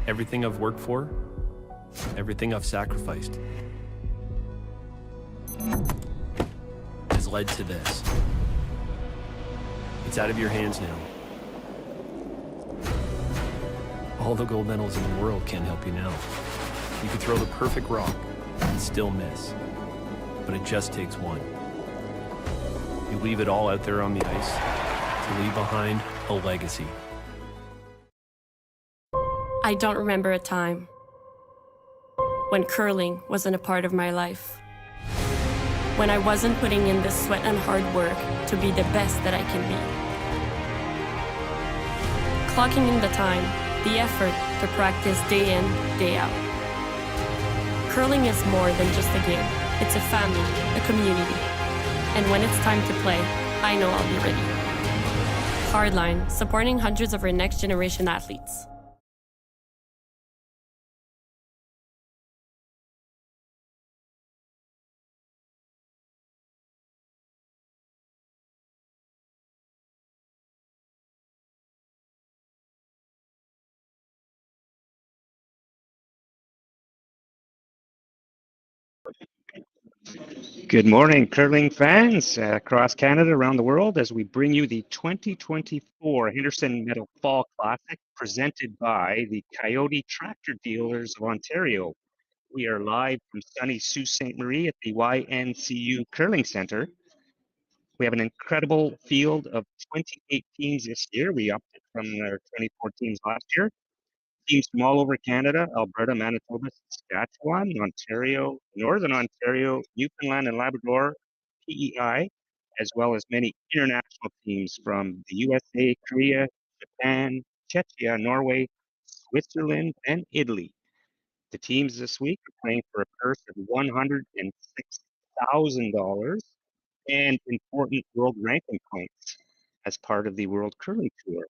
Everything I've worked for, everything I've sacrificed, has led to this. It's out of your hands now. All the gold medals in the world can't help you now. You could throw the perfect rock and still miss, but it just takes one. You leave it all out there on the ice to leave behind a legacy. I don't remember a time when curling wasn't a part of my life. When I wasn't putting in the sweat and hard work to be the best that I can be. Clocking in the time, the effort to practice day in, day out. Curling is more than just a game. It's a family, a community. And when it's time to play, I know I'll be ready. Hardline, supporting hundreds of our next generation athletes. Good morning, curling fans across Canada, around the world, as we bring you the 2024 Henderson Medal Fall Classic presented by the Kioti Tractor Dealers of Ontario. We are live from sunny Sault Ste. Marie at the YNCU Curling Center. We have an incredible field of 28 teams this year. We upped it from our 24 teams last year. Teams from all over Canada, Alberta, Manitoba, Saskatchewan, Ontario, Northern Ontario, Newfoundland and Labrador, PEI, as well as many international teams from the USA, Korea, Japan, Czechia, Norway, Switzerland, and Italy. The teams this week are playing for a purse of $106,000 and important world ranking points as part of the World Curling Tour.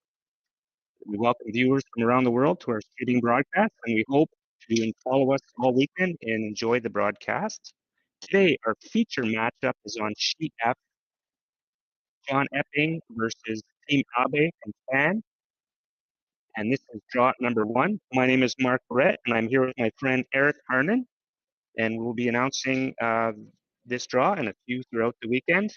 We welcome viewers from around the world to our streaming broadcast, and we hope you follow us all weekend and enjoy the broadcast. Today, our feature matchup is on Sheet F, John Epping versus Team Abe from Fan. And this is draw number 1. My name is Mark Barrett, and I'm here with my friend Eric Harnan, and we'll be announcing this draw and a few throughout the weekend.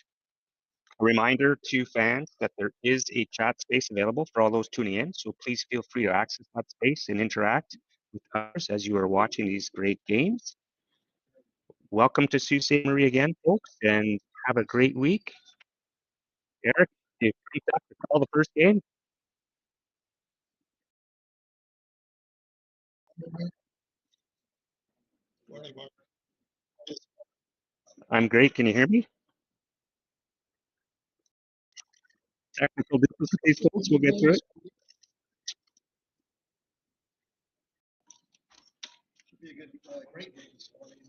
A reminder to fans that there is a chat space available for all those tuning in, so please feel free to access that space and interact with us as you are watching these great games. Welcome to Sault Ste. Marie again, folks, and have a great week. Eric, you have to call the first game. I'm great. Can you hear me? Technical difficulties, folks. We'll get through it. Should be a good, great game this morning.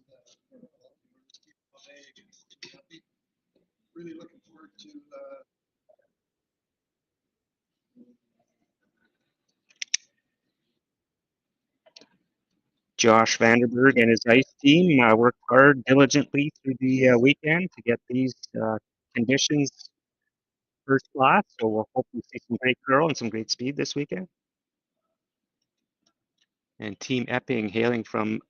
Really looking forward to. Josh Vanderberg and his ice team worked hard diligently through the weekend to get these conditions first class. So we'll hopefully see some great curl and some great speed this weekend. And Team Epping hailing from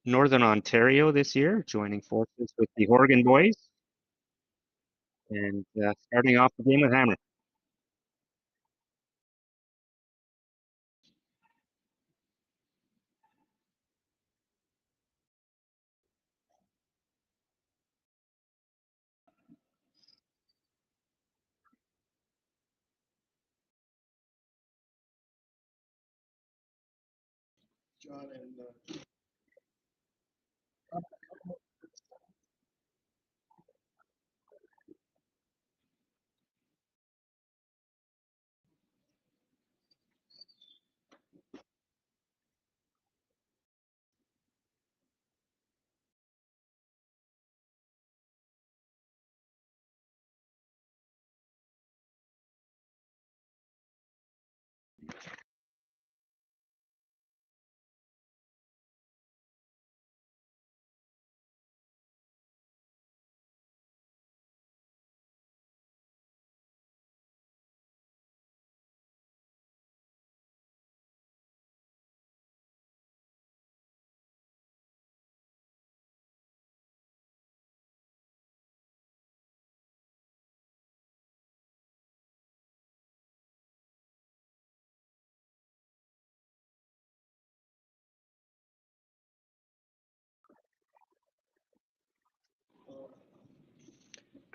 Northern Ontario this year, joining forces with the Horgan boys. And starting off the game with Hammer. John and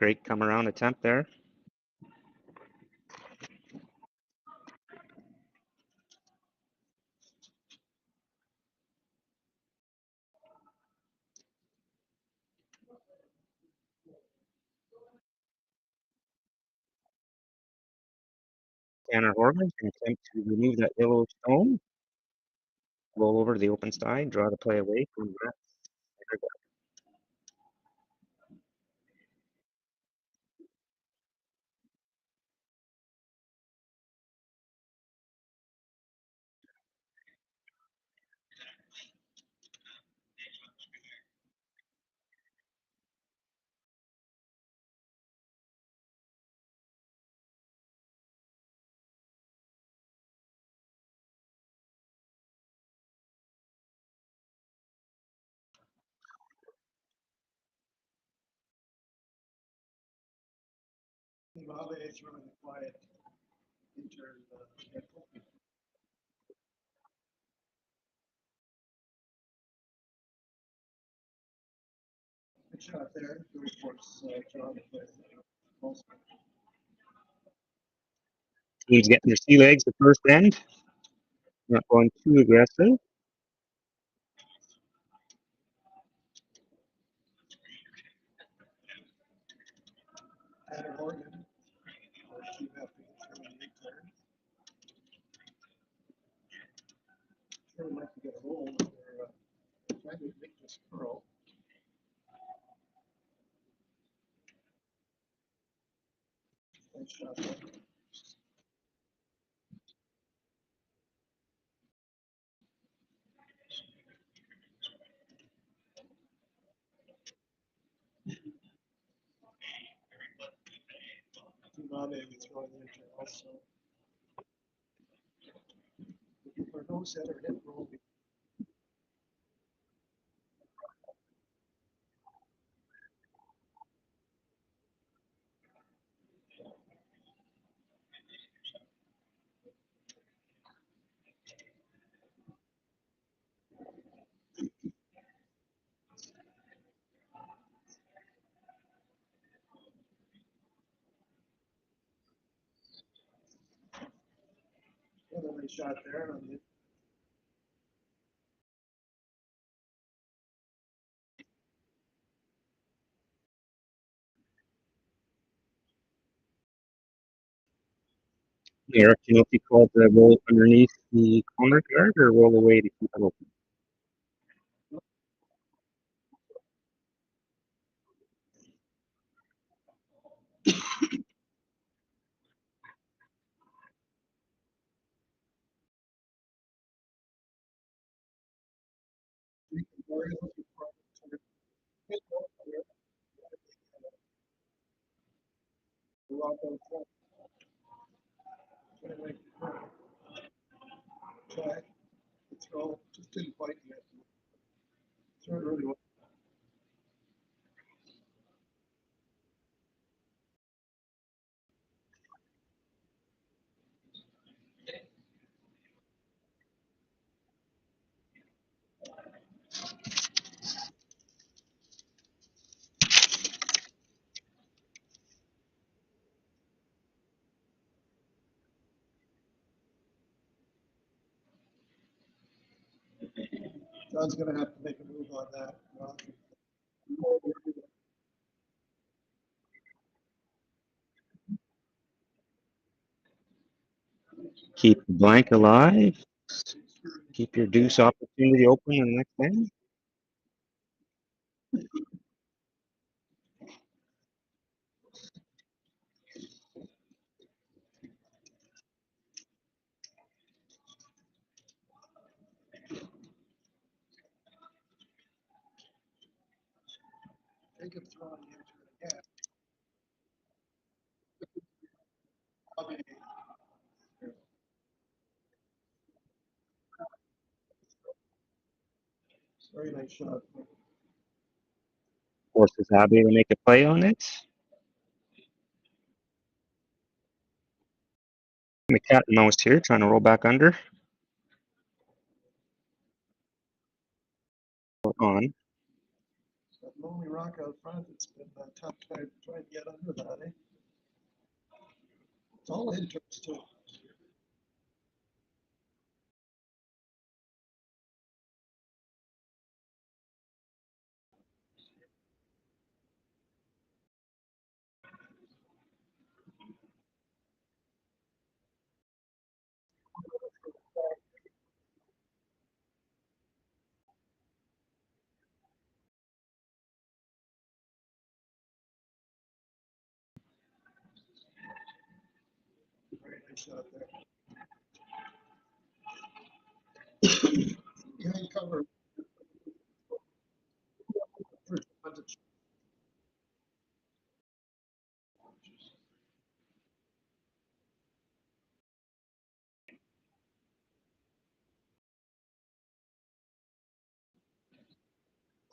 Great come around attempt there. Tanner Horgan can attempt to remove that yellow stone. Roll over to the open side, draw the play away from that. Abe is running a quiet intern. Good shot there. Good force, John. Team's getting their sea legs the first end. Not going too aggressive. Tanner Horgan. Team after the turn. Sure would like to get a roll. They're trying to make this curl. Nice shot there. Abe is throwing the intern also. Looking for no center hit roll. Another nice shot there on the Eric, you know if you called the roll underneath the corner guard or roll away to keep it open? try. Throw, just didn't quite get. Throw it really well. John's gonna have to make a move on that. Keep the blank alive. Keep your deuce opportunity open in the next end. Take him throwing the intern again. Abe. Very nice shot. Forces Abe to make a play on it. The cat and mouse here, trying to roll back under. On. lonely rock out front. It's been tough trying to get under that, eh? It's all interest too. Very nice shot there. Behind cover. First advantage.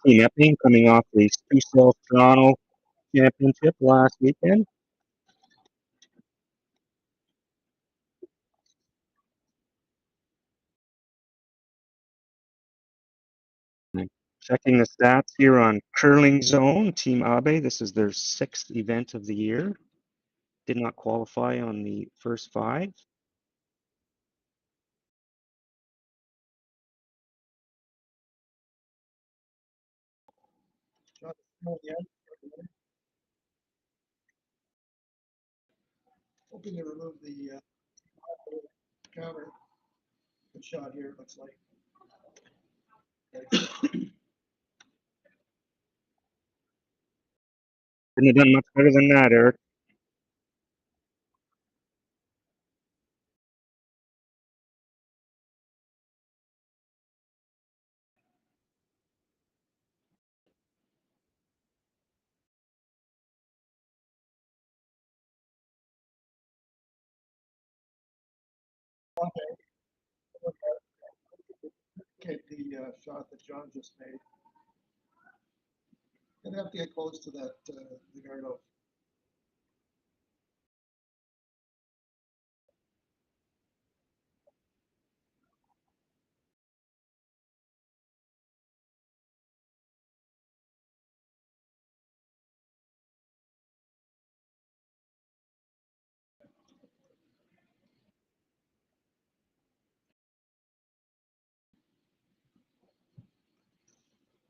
Team Epping coming off the Sault Toronto Championship last weekend. Checking the stats here on Curling Zone, Team Abe. This is their 6th event of the year. Did not qualify on the first 5. Shot on the end. Hoping to remove the counter. Good shot here, it looks like. Couldn't have done much better than that, Eric. Okay, the shot that John just made. Gonna have to get close to that, the guard out.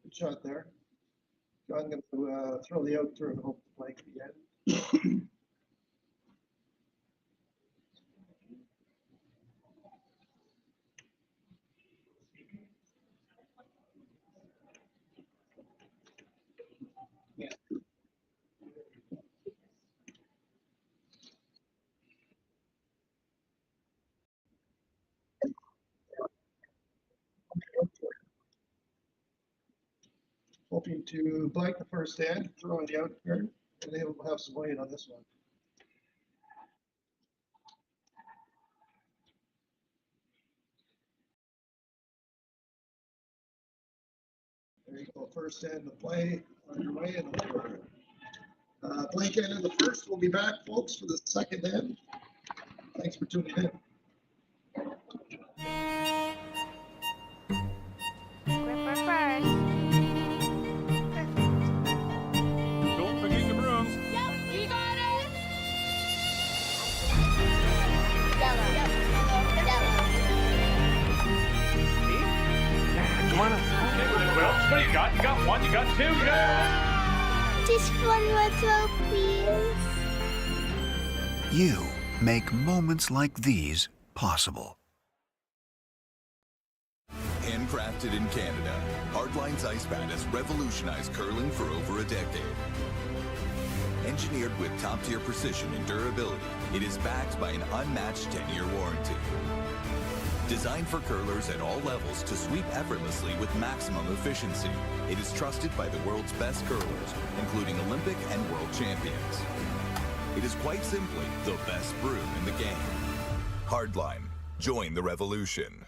Good shot there. John gonna throw the out through and hope to blank again. Hoping to blank the first stand, throw in the out guard, and they will have some weight on this one. There you go, first stand to play underway, and blank end of the first. We'll be back, folks, for the second end. Thanks for tuning in. Don't forget your brooms. You got it. Come on up. Okay, well, what do you got? You got 1, you got 2, you got... Just one more throw, please. You make moments like these possible. Handcrafted in Canada, Hardline's Ice Pad has revolutionized curling for over a decade. Engineered with top-tier precision and durability, it is backed by an unmatched 10-year warranty. Designed for curlers at all levels to sweep effortlessly with maximum efficiency, it is trusted by the world's best curlers, including Olympic and world champions. It is quite simply the best broom in the game. Hardline. Join the revolution.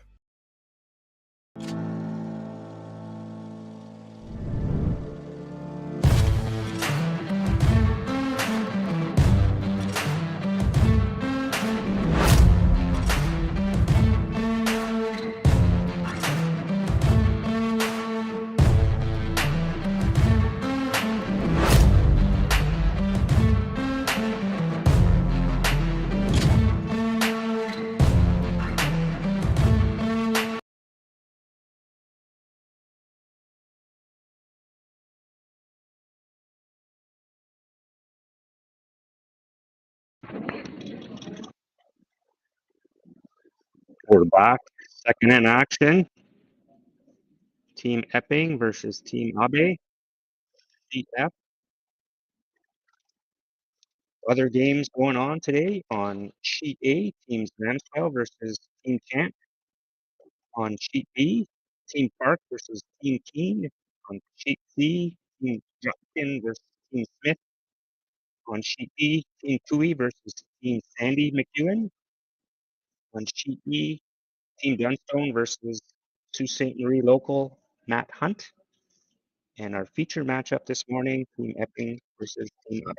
We're back. Second in action. Team Epping versus Team Abe. CF. Other games going on today on Sheet A, Team Mansfield versus Team Kent. On Sheet B, Team Park versus Team Keene. On Sheet C, Team Jopkin versus Team Smith. On Sheet E, Team Cooey versus Team Sandy McEwen. On Sheet E, Team Dunstone versus Sault Ste. Marie local Matt Hunt. And our feature matchup this morning, Team Epping versus Team Abe.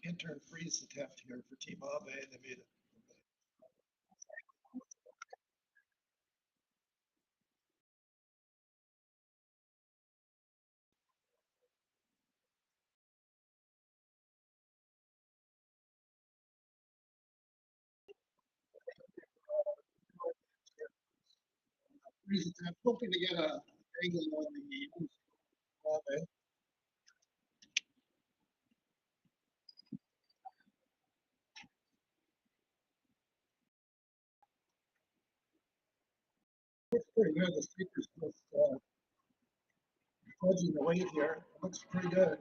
Intern freeze attempt here for Team Abe. They made it. Freeze attempt, hoping to get a angle on the Abe. Looks pretty good. The speaker's just fudging the weight here. It looks pretty good.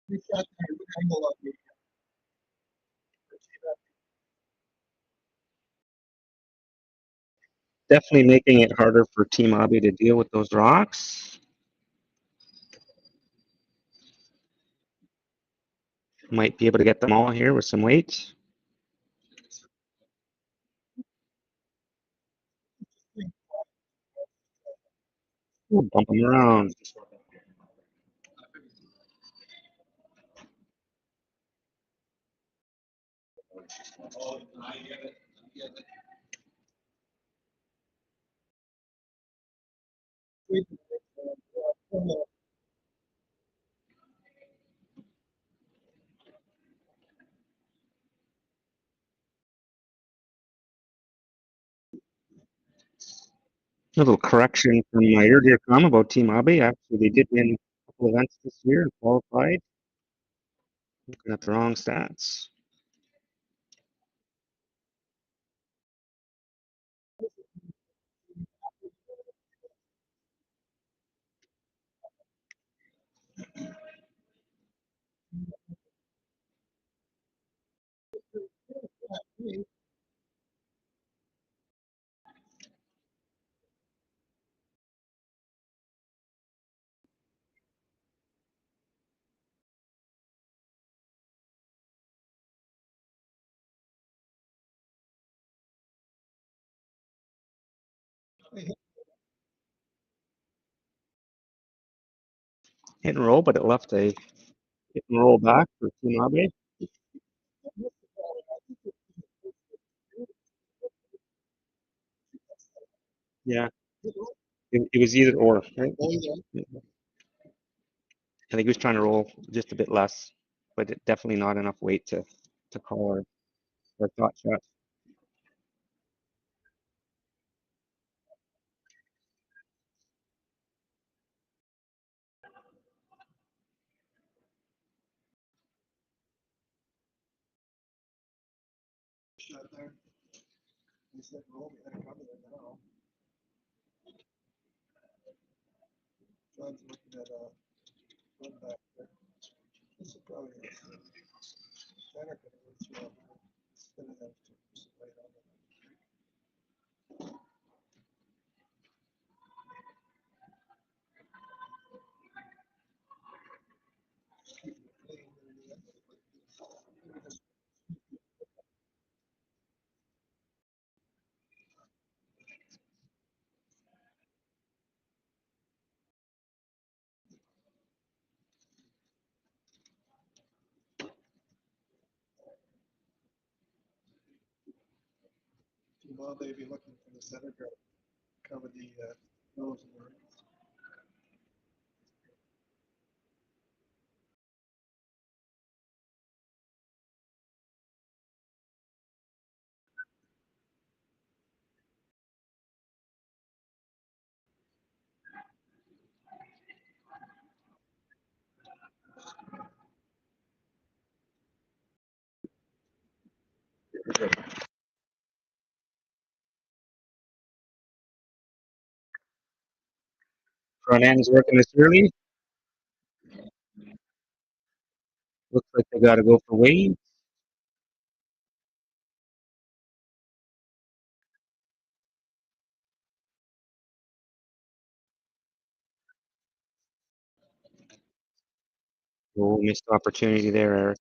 We got that angle on the Definitely making it harder for Team Abe to deal with those rocks. Might be able to get them all here with some weight. Ooh, bump them around. A little correction from my earlier comment about Team Abe. Actually, they did win a couple events this year and qualified. Looking at the wrong stats. Hit and roll, but it left a hit and roll back for Team Abe. Yeah, it was either or, right? I think he was trying to roll just a bit less, but definitely not enough weight to call our thought shot. shot there. He said, roll, we had a cover there now. John's looking at a run back there. This is probably a center could have went through. Instead of that, just right on it. Well, they'd be looking for the center guard, cover the nose and the rings. Front end's working this early. Looks like they got to go for Wade. Oh, missed opportunity there, Eric.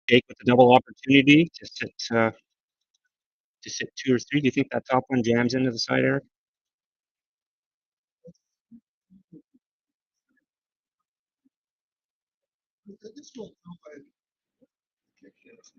Jake with the double opportunity to sit 2 or 3. Do you think that top one jams into the side, Eric? This will come by kick hits.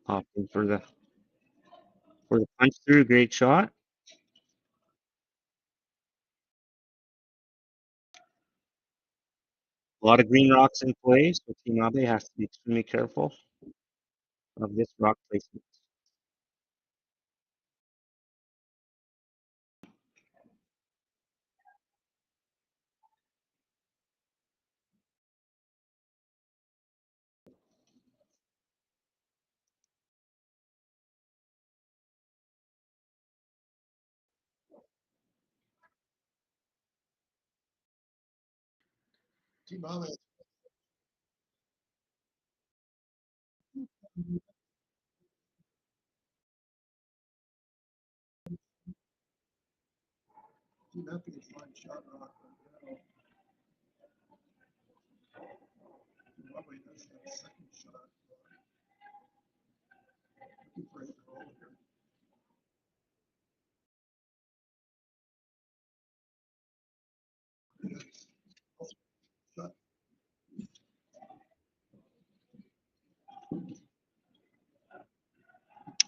Opting for the punch through. Great shot. A lot of green rocks in play, so Team Abe has to be extremely careful of this rock placement. Team Abe. Team Epping is fine shot rock. Team Abe does have a second shot. Looking for a goal here. Shot.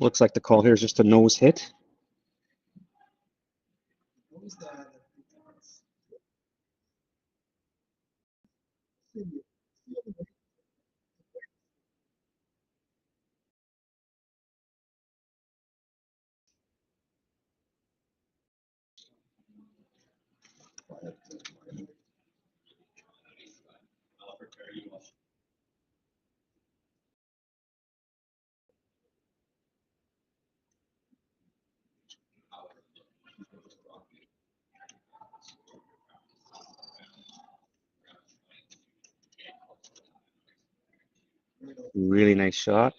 Looks like the call here is just a nose hit. What was that? Really nice shot.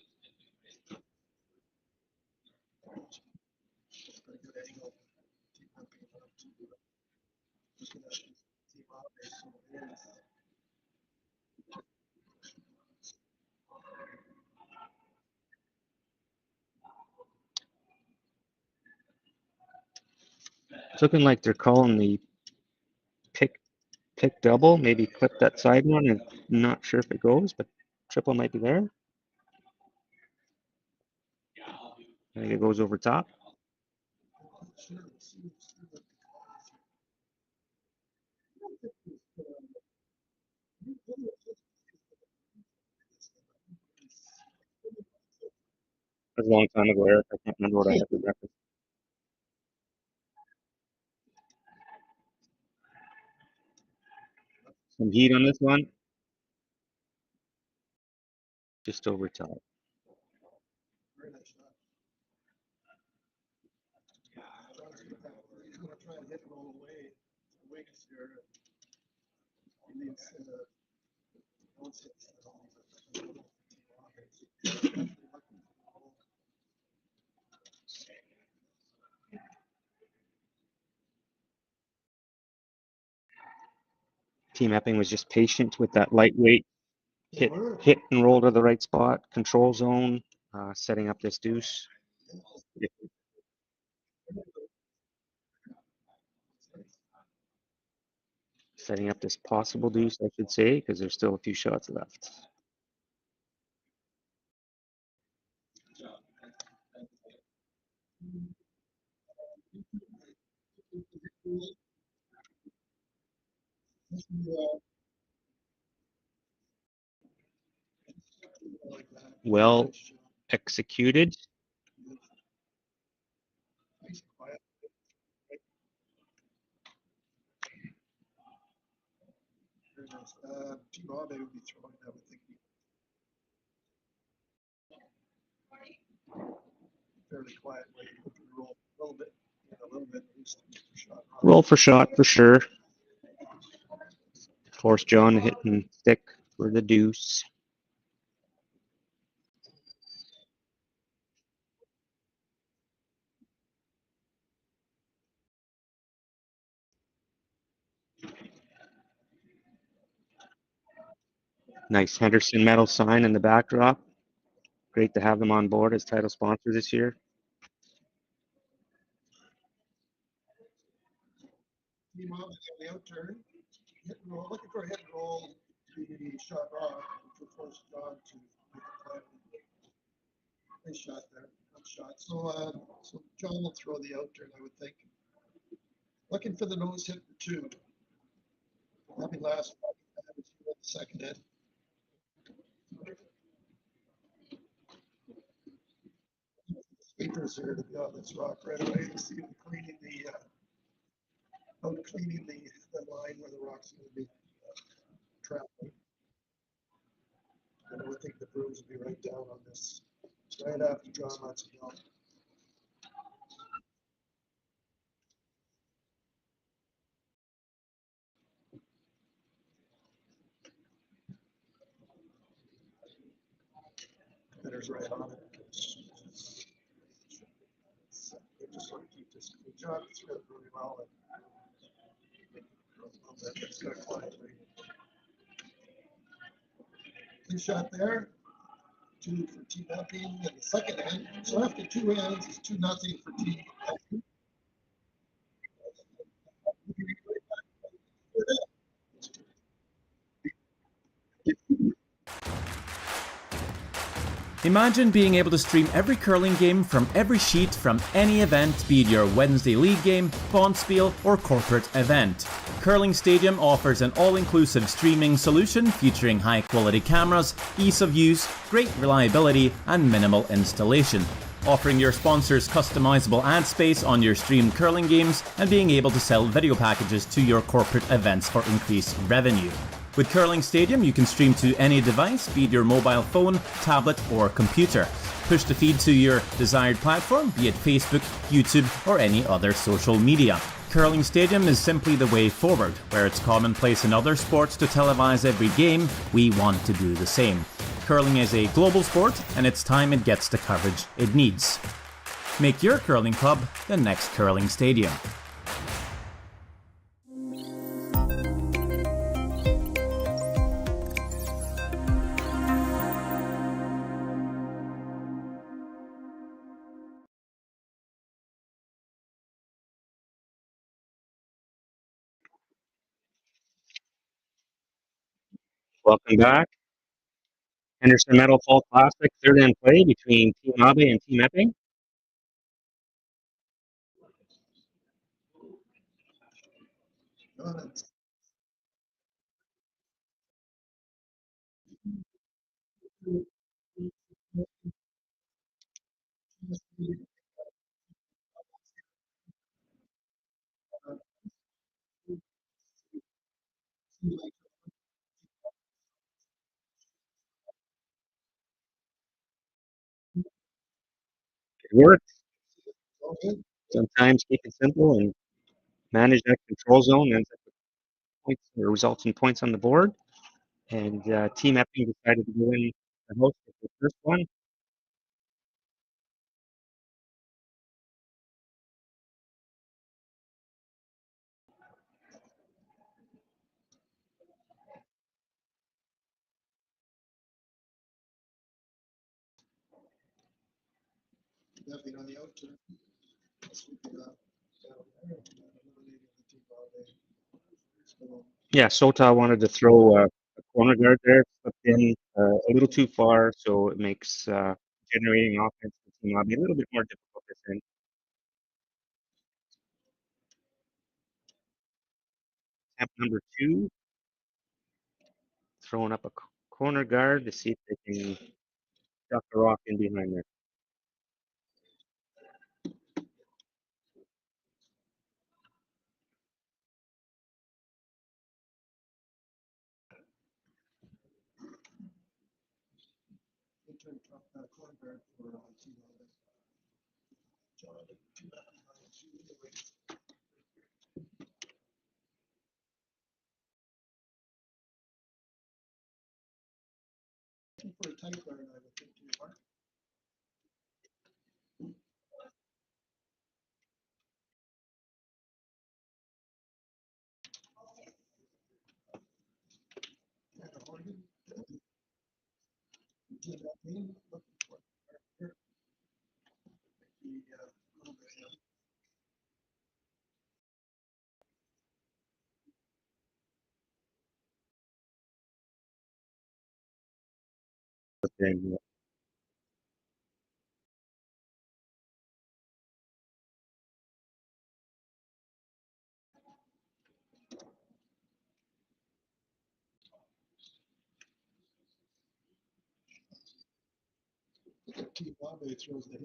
It's looking like they're calling the pick double. Maybe clip that side one. And not sure if it goes, but triple might be there. I think it goes over top. That's a long time ago, Eric. I can't remember what I had for breakfast. Some heat on this one. Just over top. Very nice shot. He's gonna try and hit it all the way. Wings here. He needs don't sit Team Epping was just patient with that lightweight hit and roll to the right spot, control zone, setting up this deuce. Setting up this possible deuce, I should say, because there's still a few shots left. Well executed. Team Abe would be throwing, I would think. Fairly quiet way to roll a little bit, at least for shot. Roll for shot for sure. Of course, John hitting stick for the deuce. Nice Henderson medal sign in the backdrop. Great to have them on board as title sponsor this year. Team Abe on the outturn, hit and roll, looking for a hit and roll to be shot off to force John to make a play. Nice shot there, good shot. So John will throw the outturn, I would think. Looking for the nose hit for two. Having last second hit. Sweepers here to be on this rock right away. See him cleaning cleaning the line where the rock's going to be trapped. And I would think the Bruins would be right down on this, right after John lets it go. Hitter's right on it. Just sort of keep this. John threw it really well. It's got quietly. Good shot there. Two for Team Epping in the second end. So after two ends, it's 2-0 for Team Epping. Imagine being able to stream every curling game from every sheet from any event, be it your Wednesday league game, bonspiel, or corporate event. Curling Stadium offers an all-inclusive streaming solution featuring high-quality cameras, ease of use, great reliability, and minimal installation. Offering your sponsors customizable ad space on your streamed curling games and being able to sell video packages to your corporate events for increased revenue. With Curling Stadium, you can stream to any device, be it your mobile phone, tablet, or computer. Push the feed to your desired platform, be it Facebook, YouTube, or any other social media. Curling Stadium is simply the way forward. Where it's commonplace in other sports to televise every game, we want to do the same. Curling is a global sport, and it's time it gets the coverage it needs. Make your curling club the next Curling Stadium. Welcome back. Henderson Medal Fall Classic, third end play between Team Abe and Team Epping. It works. Sometimes keep it simple and manage that control zone ends up with points or results in points on the board. And Team Epping decided to go in the host with the first one. Nothing on the outturn. Sweeping up down there, eliminating the Team Abe. So Yeah, Sota wanted to throw a corner guard there, slipped in a little too far, so it makes generating offense for Team Abe a little bit more difficult this end. Attempt number 2, throwing up a corner guard to see if they can duck the rock in behind there. Corner for Team Abe. John, two back behind, two away. For a tight guard, I would think too, Mark. And the Horgan. Team up team, looking for the, little bit, And, Team Abe throws the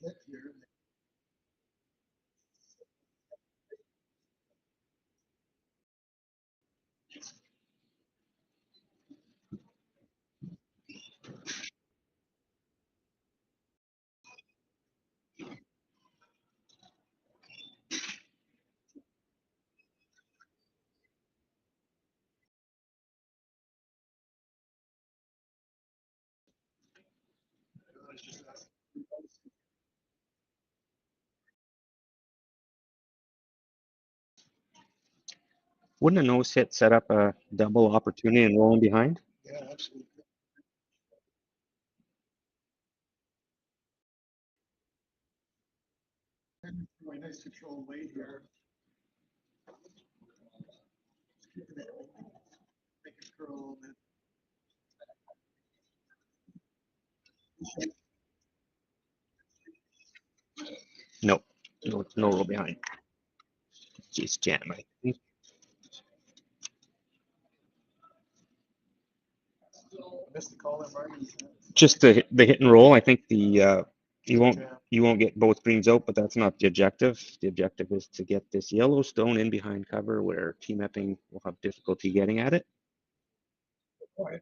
hit here. wouldn't a nose hit set up a double opportunity and rolling behind? Yeah, absolutely. Really nice control weight here. Keeping it, make it curl a little bit. Nope, no roll behind. Just jam, I think. Missed the call there, Mark. Just the hit and roll. I think you won't get both greens out, but that's not the objective. The objective is to get this Yellowstone in behind cover where Team Epping will have difficulty getting at it. They're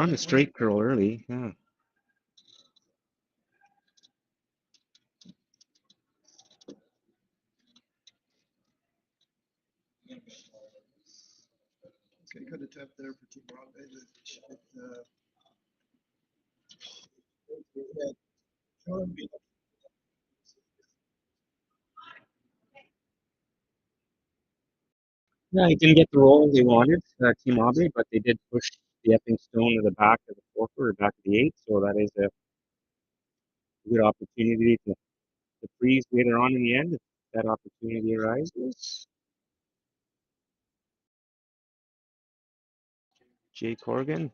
on the straight curl early. Yeah. Okay, good attempt there for Team Abe. Sean beat Yeah, he didn't get the roll they wanted, Team Abe, but they did push the Epping Stone to the back of the four or back of the eight, so that is a good opportunity to freeze later on in the end if that opportunity arises. Jay Corrigan.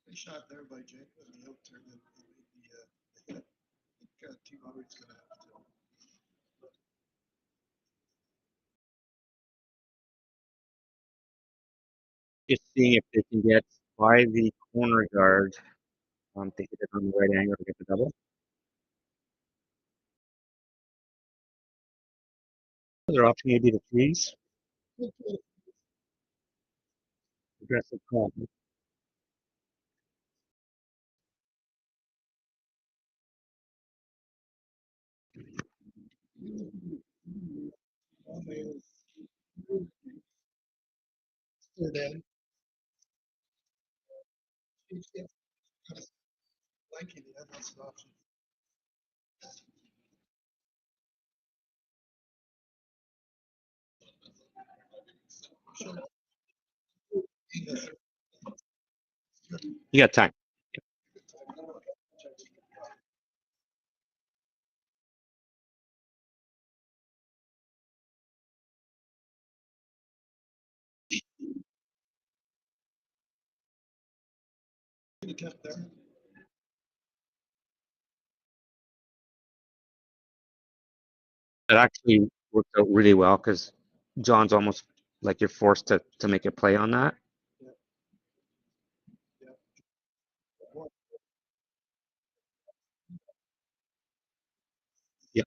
Good shot there by Jake on the out turn and the hit. I think Team Abe's gonna have to. Just seeing if they can get by the corner guard to hit it on the right angle to get the double. Other option would be to freeze. Aggressive call. Abe is third in. He's liking the that's an option. You got time. It actually worked out really well because John's almost like you're forced to make a play on that. Yeah.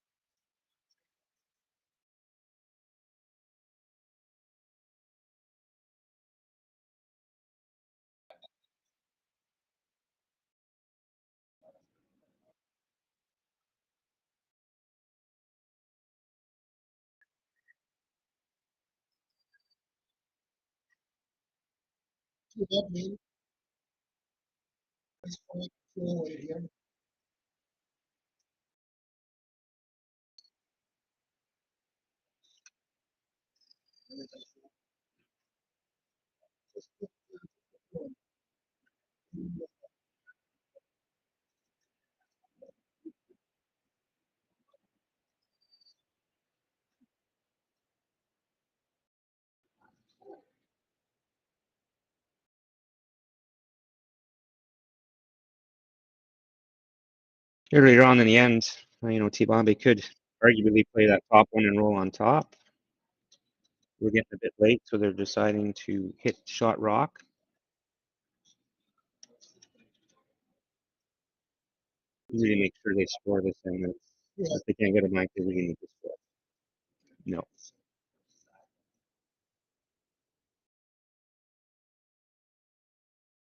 Earlier on in the end, T-Bombe could arguably play that top one and roll on top. We're getting a bit late, so they're deciding to hit shot rock. Really make sure they score this and if they can't get a blank, they really need to score. No.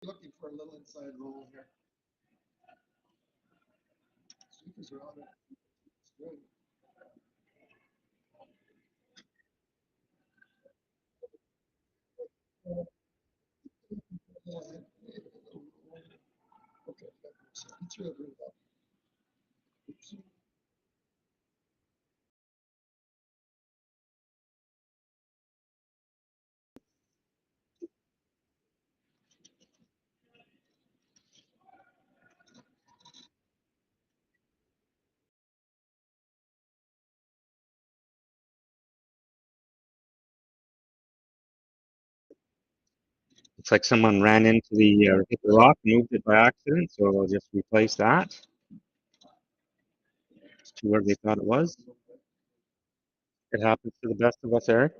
Looking for a little inside roll here. Sweepers are on it. It's good. Okay. It's really good. Looks like someone ran into hit the rock, moved it by accident, so they'll just replace that to where they thought it was. It happens to the best of us, Eric.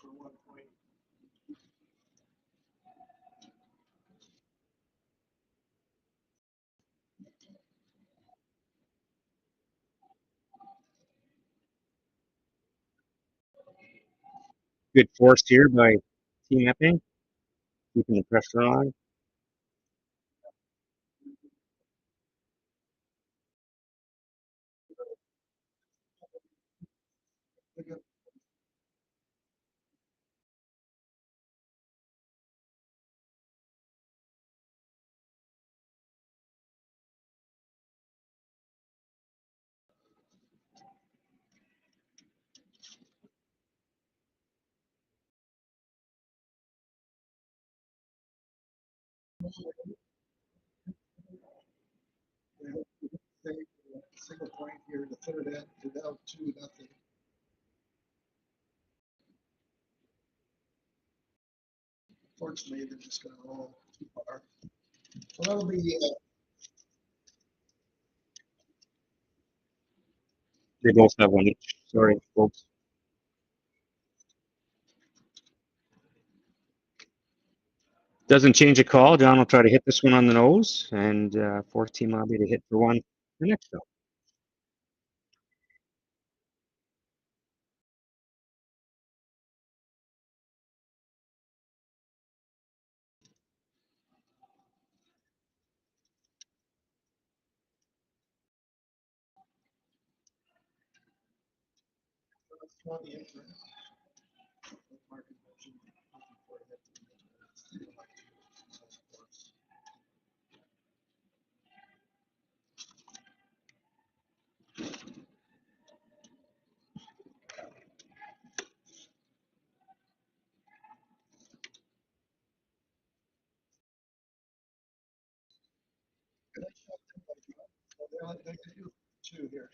For 1 point. Good force here by Team Epping, keeping the pressure on. Single point here in the third end, they're down 2-0. Fortunately, they're just going to roll too far. So that'll be, They both have one each. Sorry, folks. Doesn't change a call. John will try to hit this one on the nose, and force Team Abe to hit for one the next shot. that's one the intern. Like Mark had mentioned, looking for a hit. Good shot there, buddy. So they can do two here.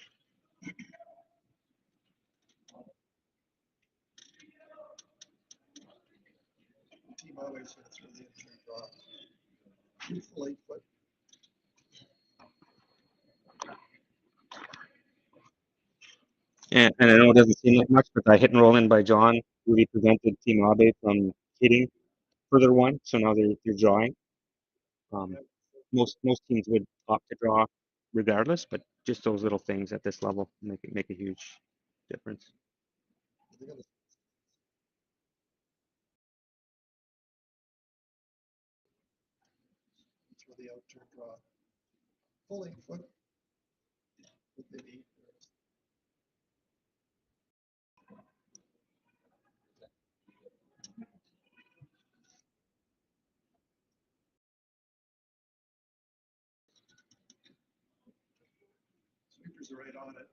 Team always gonna throw the intern draw. Beautiful 8-foot. And I know it doesn't seem like much, but that hit and roll in by John really prevented Team Abe from hitting further one. So now they're drawing. Most teams would opt to draw regardless, but just those little things at this level make a huge difference. They gotta throw the out turn draw. Full 8-foot. What they need. Sweepers are right on it.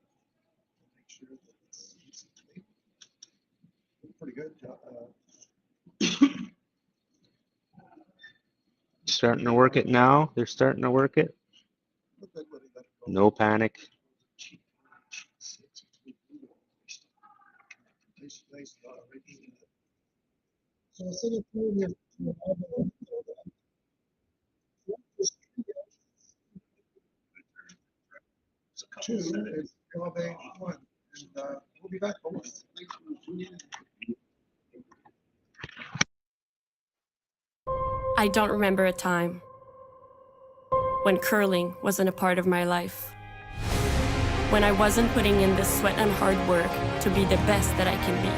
Make sure that it's easy to make. Pretty good. Starting to work it now. They're starting to work it. Look good when he let it go. No panic. Nice, nice, right in it. So I sent it through here. Two is Abe, one, and we'll be back. Folks. I don't remember a time when curling wasn't a part of my life. When I wasn't putting in the sweat and hard work to be the best that I can be.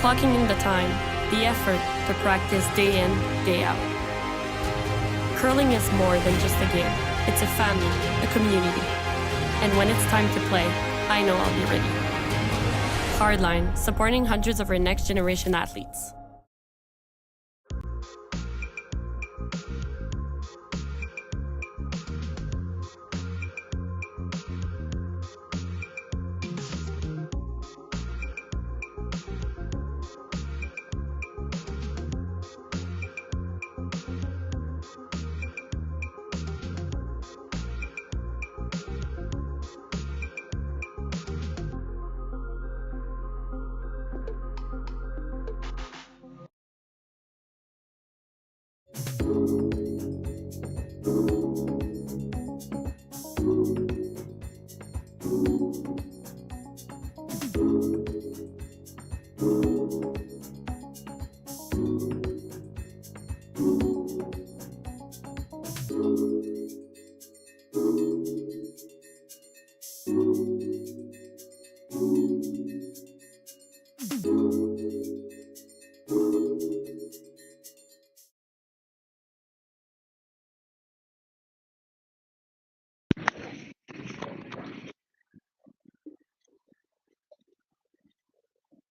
Clocking in the time, the effort to practice day in, day out. Curling is more than just a game. It's a family, a community. And when it's time to play, I know I'll be ready. Hardline, supporting hundreds of our next generation athletes.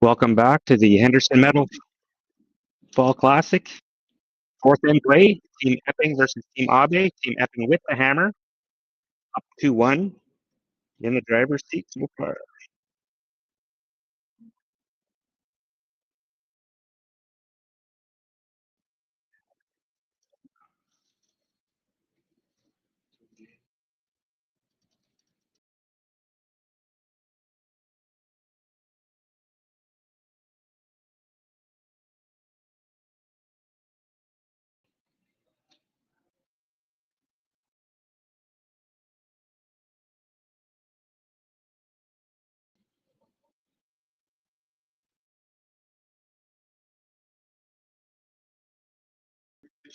Welcome back to the Henderson Medal Fall Classic. Fourth in play, Team Epping versus Team Abe. Team Epping with the hammer, up 2-1 in the driver's seat so far.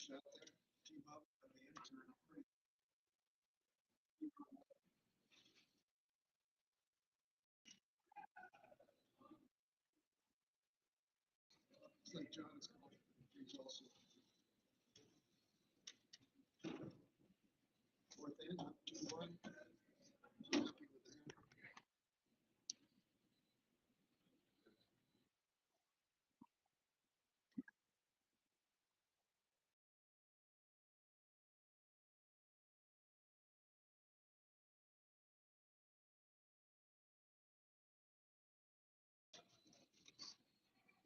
Nice shot there. Team up on the intern. It's like John is calling. He's also fourth in, 2-1. Happy with that.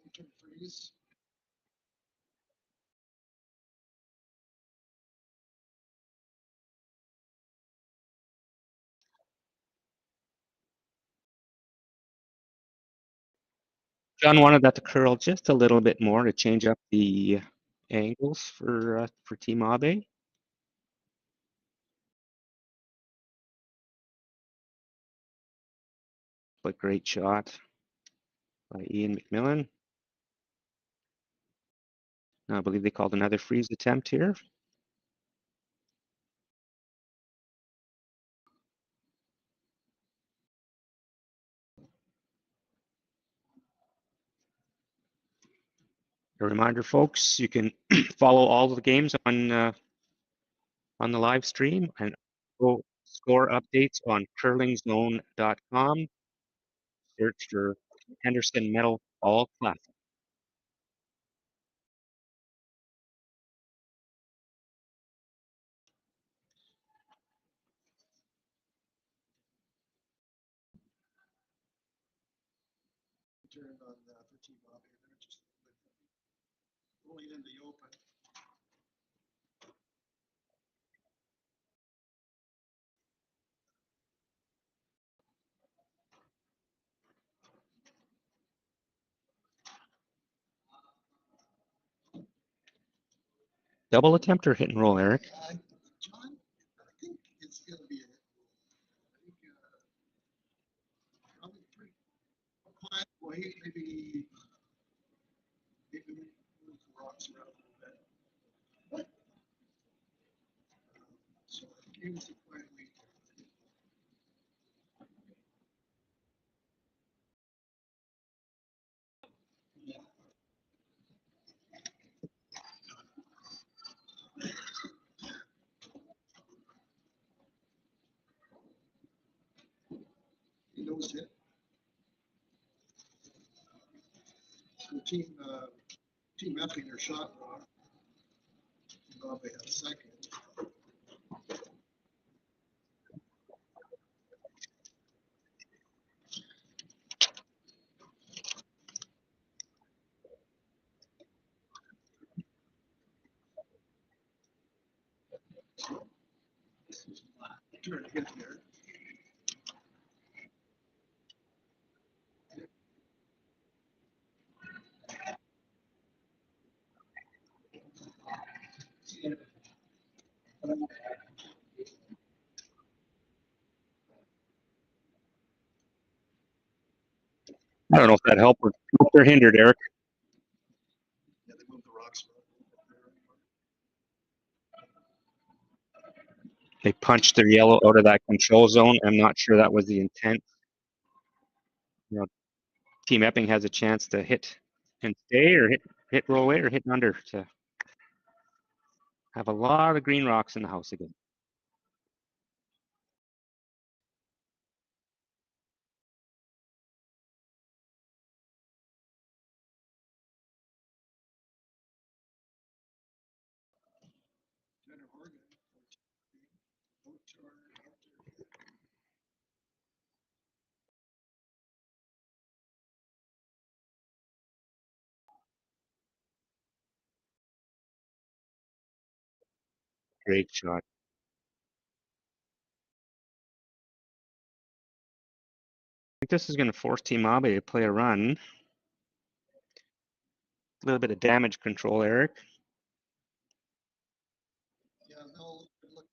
Intern freeze. John wanted that to curl just a little bit more to change up the angles for Team Abe. But great shot by Ian McMillan. Now, I believe they called another freeze attempt here. A reminder, folks, you can follow all of the games on the live stream and go score updates on curlingzone.com. Search for Henderson Medal All Classic. Intern on for Team Abe. They're just rolling in the open. Double attempt or hit and roll, Eric? John, I think it's going to be I think probably pretty quiet way, maybe move the rocks around a little bit. But, so the game's a quiet week. He knows it. So team Epping their shot wrong. They had a second. Turn to get there. I don't know if that helped or hindered, Eric. Yeah, they moved the rocks around. They punched their yellow out of that control zone. I'm not sure that was the intent. You know, Team Epping has a chance to hit and stay or hit roll away or hit under to have a lot of green rocks in the house again. Jenner Horgan. Great shot. I think this is going to force Team Abe to play a run. A little bit of damage control, Eric. Yeah, no, look.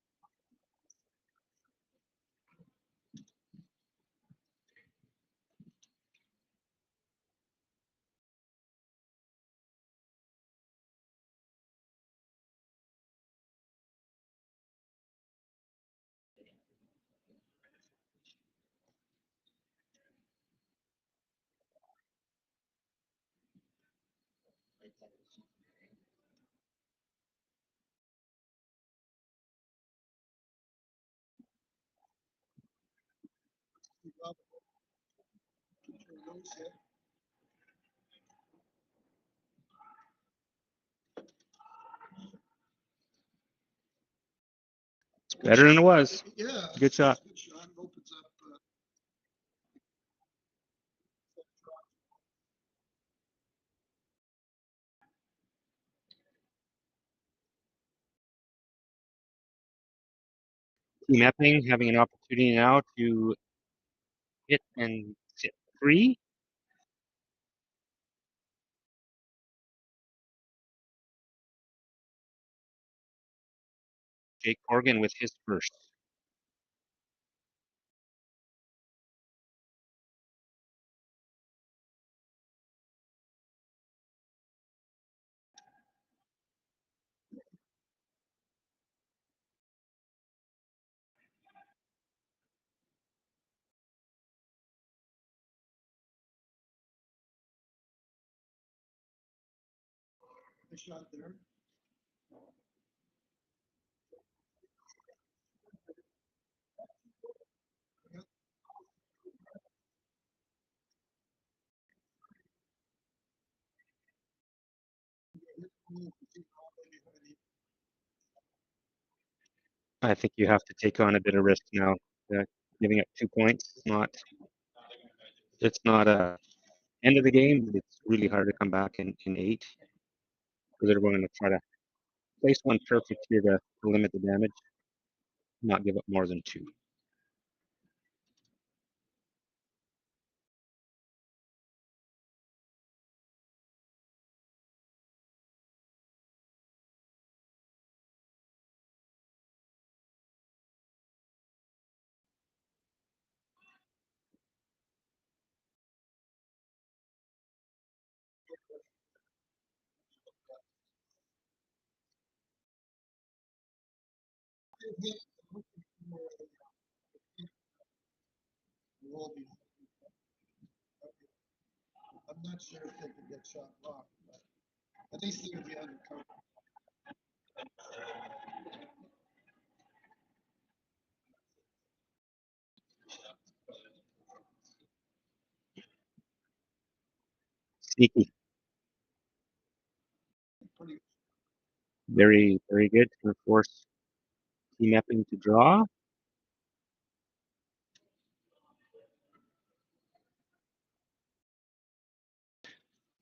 Better than it was. Yeah. Good shot. Good shot. It opens up. Team Epping having an opportunity now to hit and sit free. Jake Corgan with his first. Good shot there. I think you have to take on a bit of risk now. Giving up 2 points is not. It's not a end of the game. It's really hard to come back in 8. So they're going to try to place one perfect here to limit the damage, not give up more than 2. I'm not sure if they could get shot blocked, but at least they would be under cover. Sneaky. Very, very good. Going to force Team Epping to draw.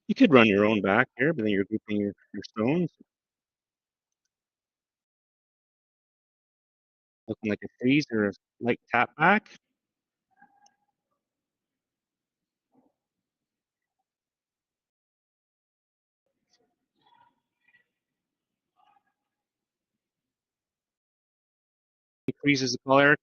You could run your own back here, but then you're grouping your stones. Looking like a freeze or a light tap back. He freezes the call, Eric.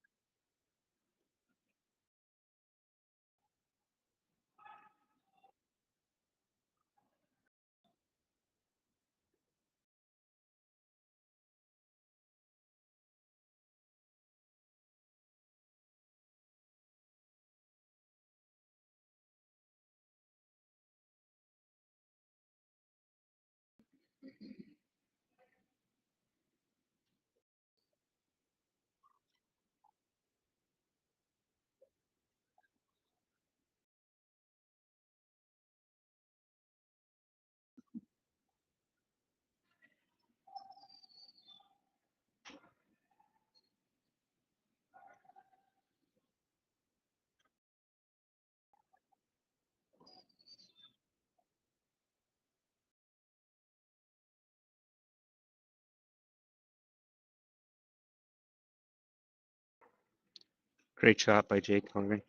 Great shot by Jake Congan.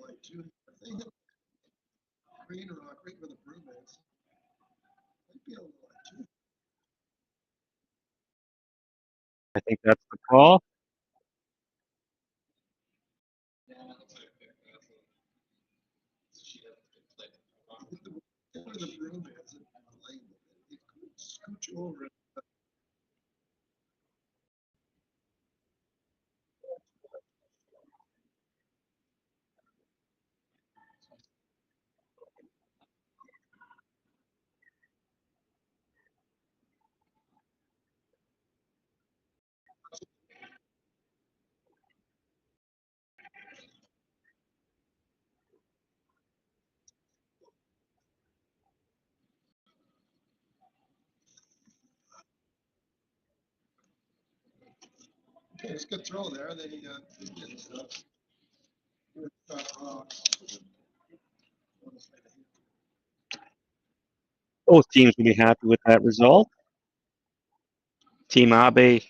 Like two, they hit green rock right where the broom is. Might be able to like two. I think that's the call. Where the broom is, and light it could scoop Two over. Okay, it's a good throw there. They get Both teams will be happy with that result. Team Abe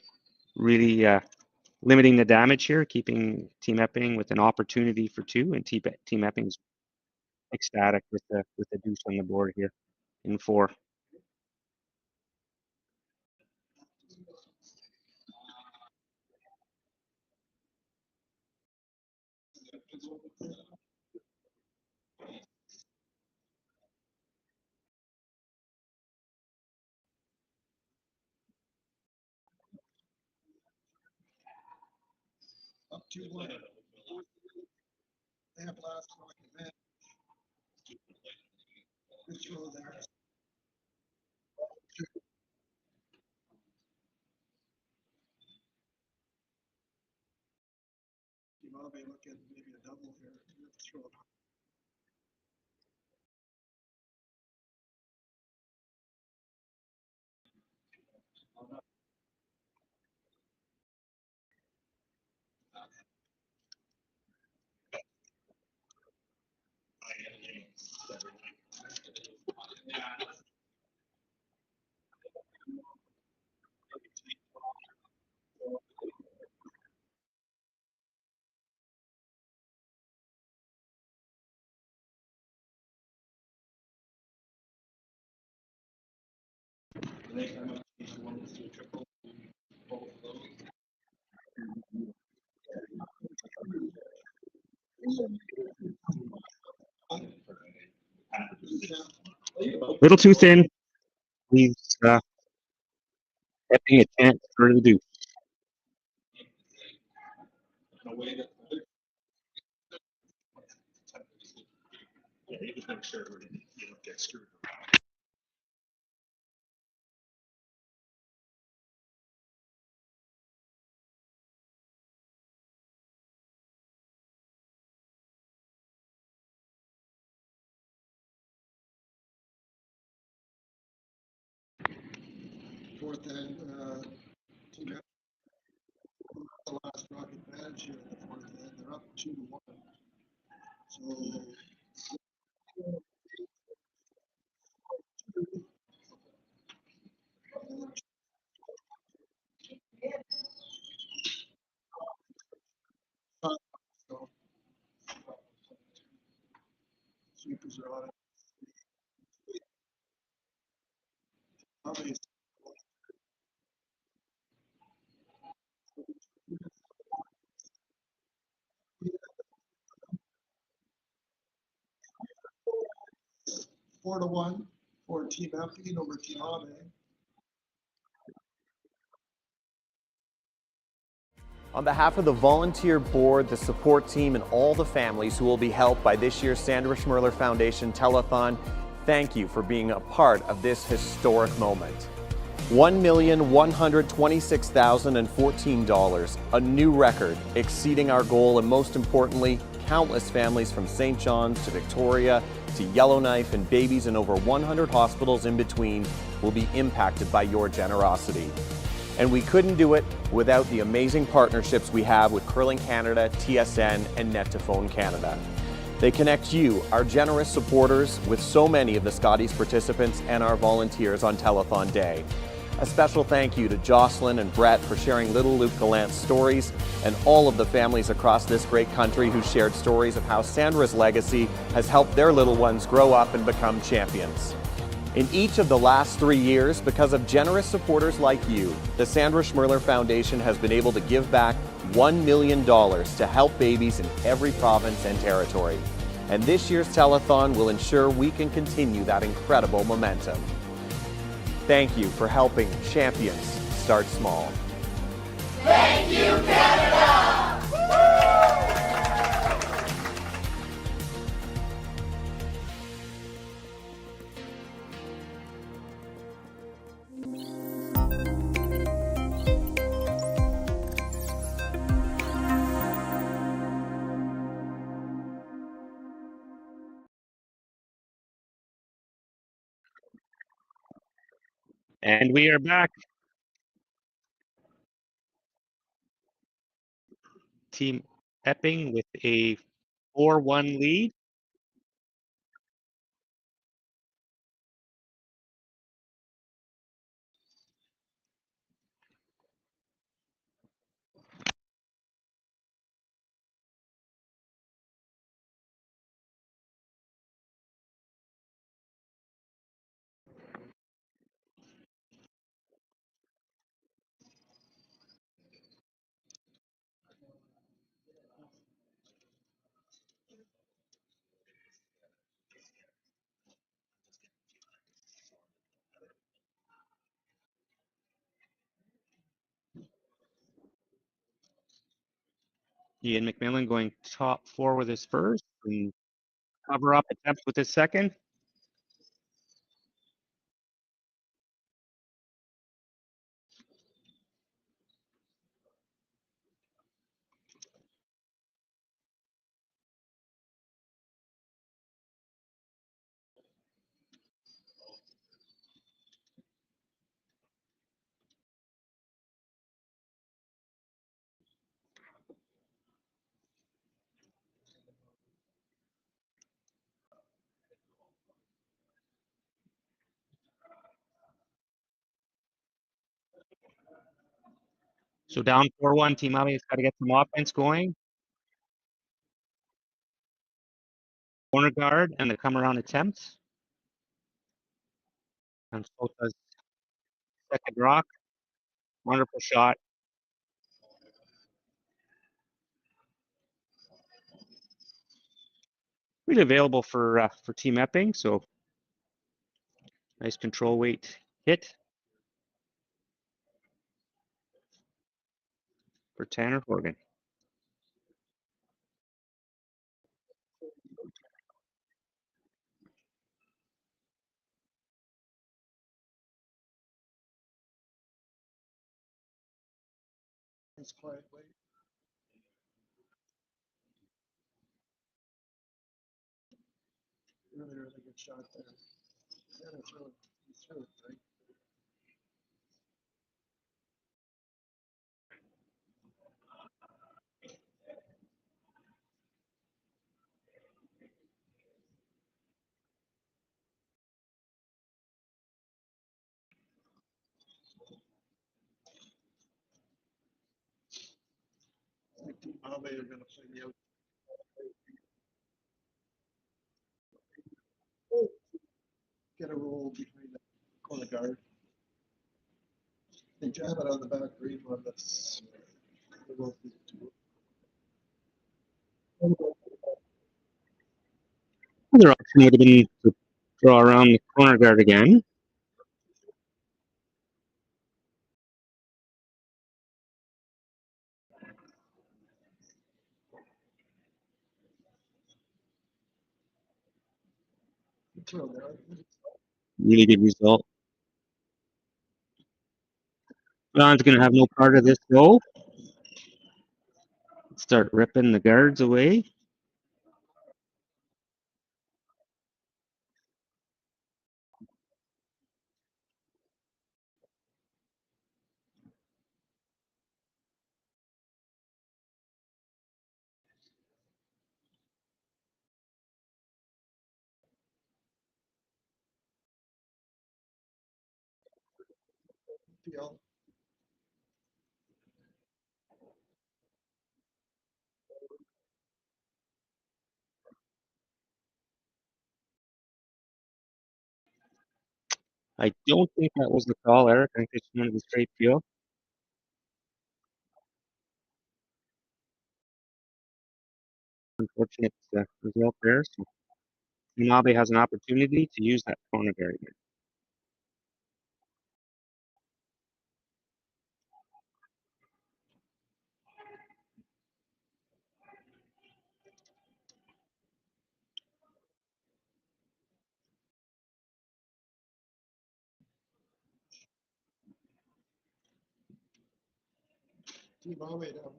really limiting the damage here, keeping Team Epping with an opportunity for two, and Team Epping's ecstatic with the deuce on the board here in 4. up 2-1. They have last rock advantage. Good throw there. Team Abe look at maybe a double here. Throw. Little too thin. Leaves Epping a chance for the deuce. Fourth and Team Epping, the last rock advantage here in the fourth end. They're up 2-1. So sweepers are on it. Abe's 4-1 for Team Epping over Team Abe. On behalf of the volunteer board, the support team, and all the families who will be helped by this year's Sandra Schmirler Foundation Telethon, thank you for being a part of this historic moment. $1,126,014, a new record, exceeding our goal, and most importantly, countless families from St. John's to Victoria to Yellowknife and babies in over 100 hospitals in between will be impacted by your generosity. And we couldn't do it without the amazing partnerships we have with Curling Canada, TSN, and Net2Phone Canada. They connect you, our generous supporters, with so many of the Scotties participants and our volunteers on Telethon Day. A special thank you to Jocelyn and Brett for sharing little Luke Gallant's stories, and all of the families across this great country who shared stories of how Sandra's legacy has helped their little ones grow up and become champions. In each of the last 3 years, because of generous supporters like you, the Sandra Schmirler Foundation has been able to give back $1 million to help babies in every province and territory. And this year's telethon will ensure we can continue that incredible momentum. Thank you for helping champions start small. And we are back. Team Epping with a 4-1 lead. Ian McMillan going top 4 with his first and cover up attempt with his second. So down 4-1, Team Abe's got to get some offense going. Corner guard and the come around attempts. And Sota's second rock. Wonderful shot. Really available for Team Epping. So nice control weight hit for Tanner Horgan. It's quietly. Really, really good shot there. Yeah, it's really, it's really great. I think Team Abe are gonna play the out. Get a roll behind the corner guard. They jab it on the back green one. That's the roll. Other option would have been to draw around the corner guard again. Really good result. John's going to have no part of this though. Start ripping the guards away. Deal. I don't think that was the call, Eric. I think they just wanted a straight field. Unfortunate result there. So Team Abe has an opportunity to use that corner guard again. Ste.Marie down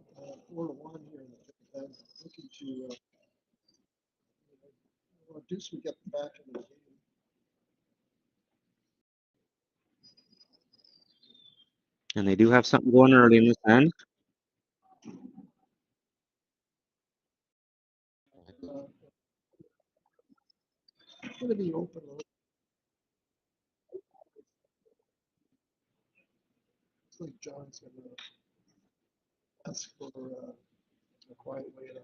4-1 here in the fifth end, looking to Deuce would get back in the game. And they do have something going early in this end. It's going to be open. It's like John's going to ask for a quiet way to.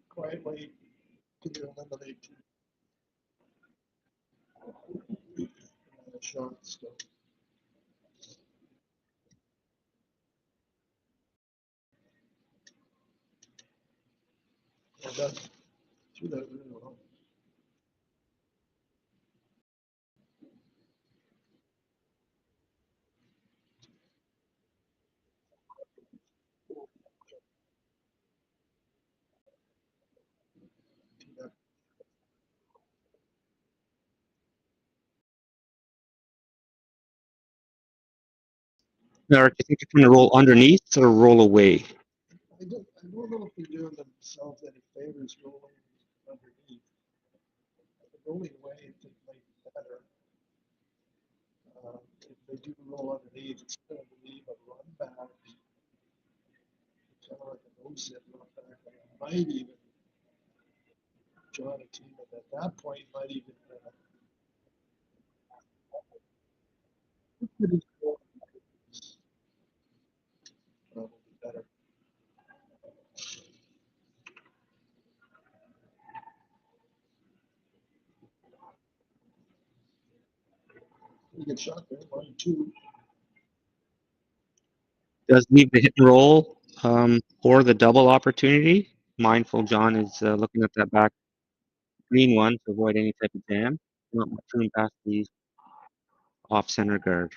Quiet way to eliminate shots. So. Well, that's through that window. Now, do you think it's going to roll underneath or roll away? I don't know if they're doing themselves any favors rolling underneath. Rolling away, I think might be better. If they do roll underneath, it's going to leave a run back. Kind of like a nose hit run back. Might even join a team, and at that point, might even probably better. You get shot there, 1-2. Does leave the hit and roll or the double opportunity. Mindful John is looking at that back green one to avoid any type of jam. Not much room past the off center guard.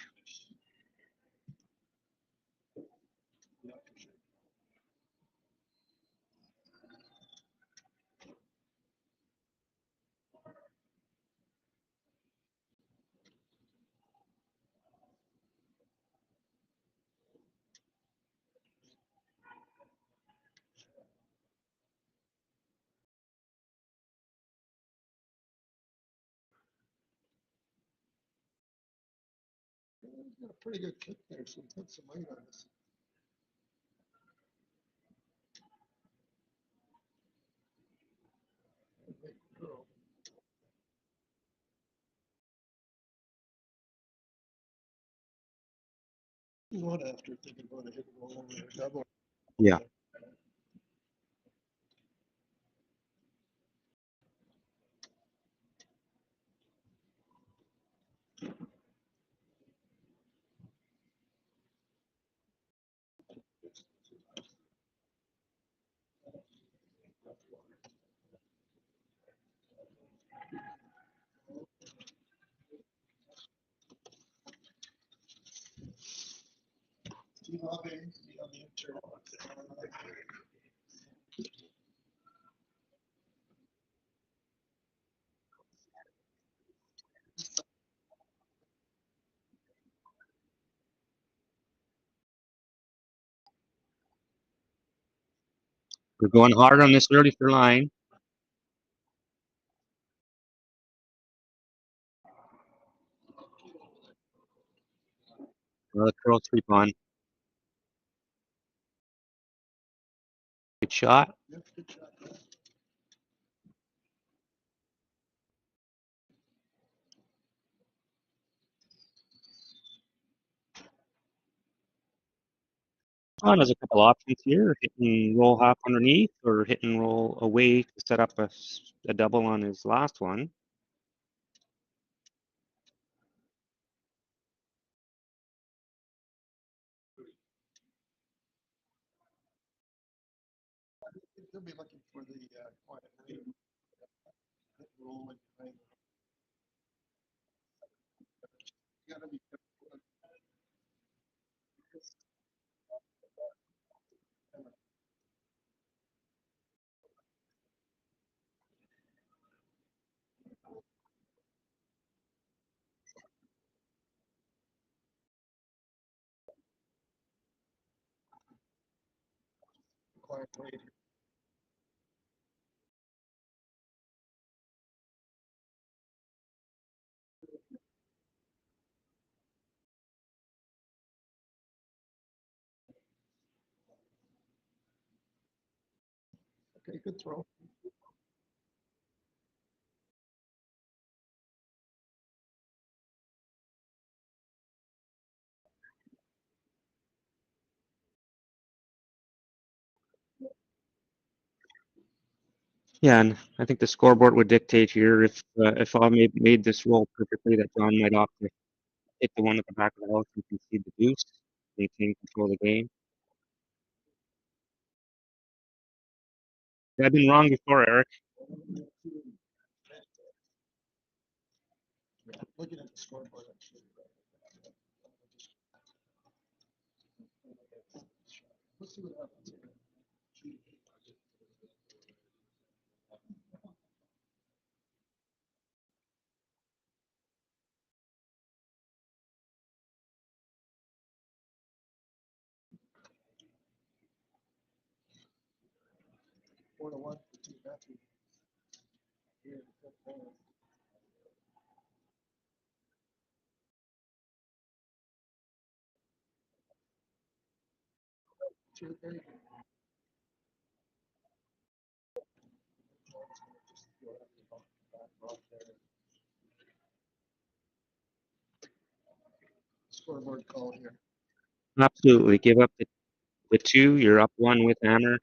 He's got a pretty good kick there, so he took some weight on this. One after thinking about a hit and roll or a double. Yeah. Ste.Marie on the intern. We're going hard on this early for line. Another curl sweep on. Good shot. Yep, good shot. John has a couple options here. Hit and roll half underneath or hit and roll away to set up a double on his last one. He'll be looking for the goal and behind them. You gotta be careful. Quiet play. Okay, good throw. Yeah, and I think the scoreboard would dictate here if I made this roll perfectly that John might opt to hit the one at the back of the house and concede the deuce, maintain control of the game. I've been wrong before, Eric. Yeah, looking at the scoreboard, actually. Let's see what happens here. Four to one for Team Matthew. Here in the fifth quarter. Two, three. Scoreboard call here. Absolutely. Give up the two. You're up one with hammer.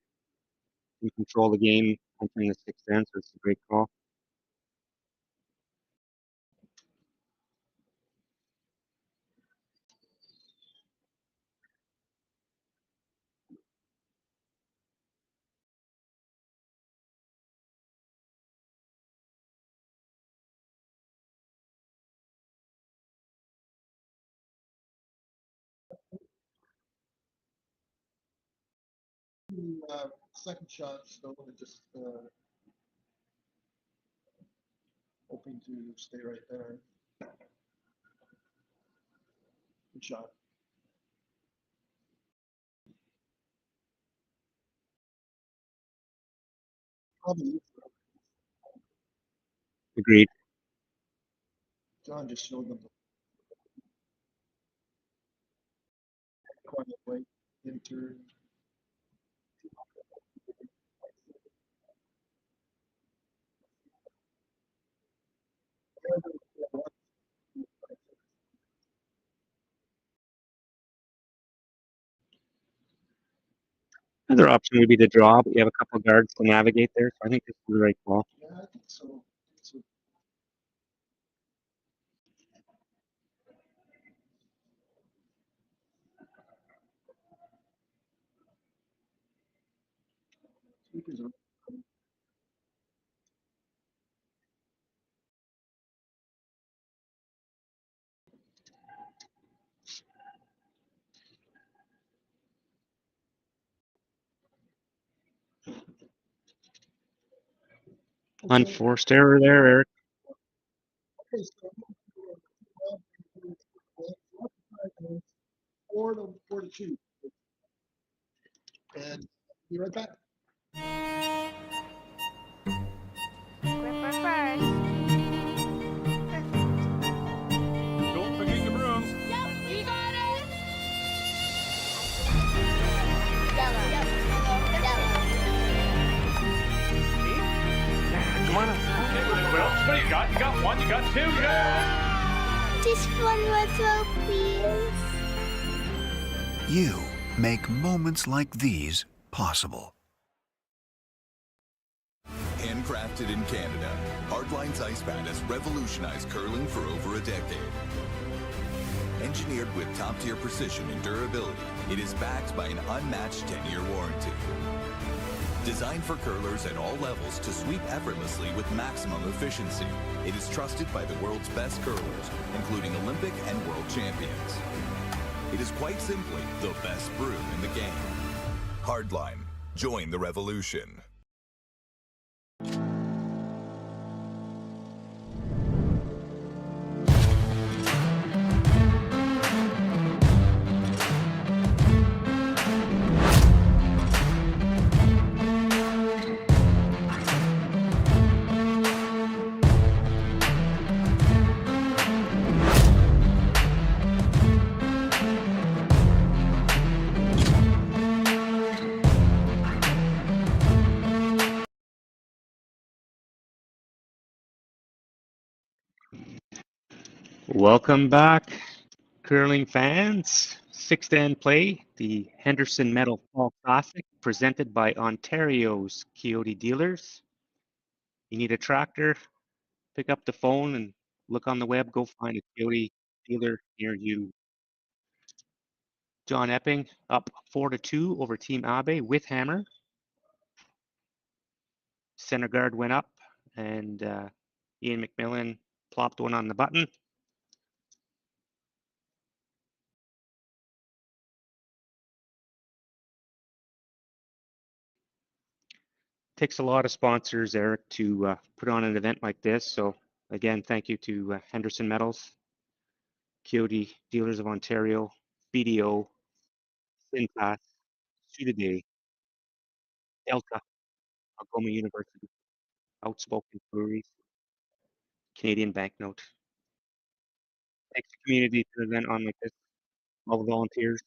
You control the game entering the sixth end, so it's a great call. Second shot, still just hoping to stay right there. Good shot. Probably Agreed. John just showed them the quiet way into. Another option would be the draw, but you have a couple of guards to navigate there, so I think this is the right call. Yeah, I think so. So speakers are Unforced error there, Eric. okay, so 4 to 2. And be right back. Gripper first. Don't forget your brooms. Yep, you got it. Yellow. Come on up. Okay, well, what do you got? You got one, you got two, you got... Just one more throw, please. You make moments like these possible. Handcrafted in Canada, Hardline's Ice Pad has revolutionized curling for over a decade. Engineered with top-tier precision and durability, it is backed by an unmatched 10-year warranty. Designed for curlers at all levels to sweep effortlessly with maximum efficiency, it is trusted by the world's best curlers, including Olympic and world champions. It is quite simply the best brew in the game. Hardline. Join the revolution. Welcome back, curling fans. Sixth and play, the Henderson Medal Fall Classic, presented by Ontario's Kioti dealers. You need a tractor, pick up the phone and look on the web, go find a Kioti dealer near you. John Epping up 4-2 over Team Abe with hammer. Center guard went up, and Ian McMillan plopped one on the button. Takes a lot of sponsors, Eric, to put on an event like this. So again, thank you to Henderson Metals, Kioti Dealers of Ontario, BDO, Cintas, Sudbury, Delta, Algoma University, Outspoken Breweries, Canadian Banknote. Thanks to community for an event on like this. All the volunteers,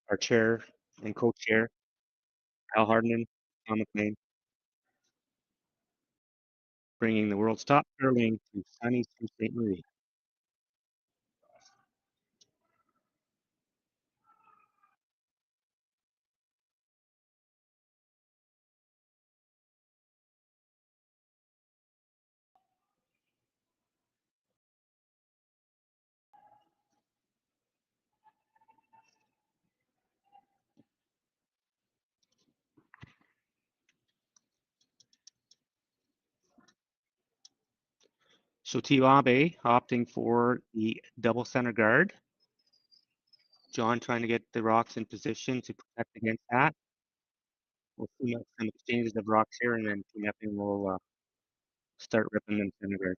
our chair and co-chair, Al Hardman, Tom McLean, bringing the world's top curling to sunny Ste.Marie. So Team Abe opting for the double center guard. John trying to get the rocks in position to protect against that. We'll see some exchanges of rocks here, and then Team Epping will start ripping them center guard.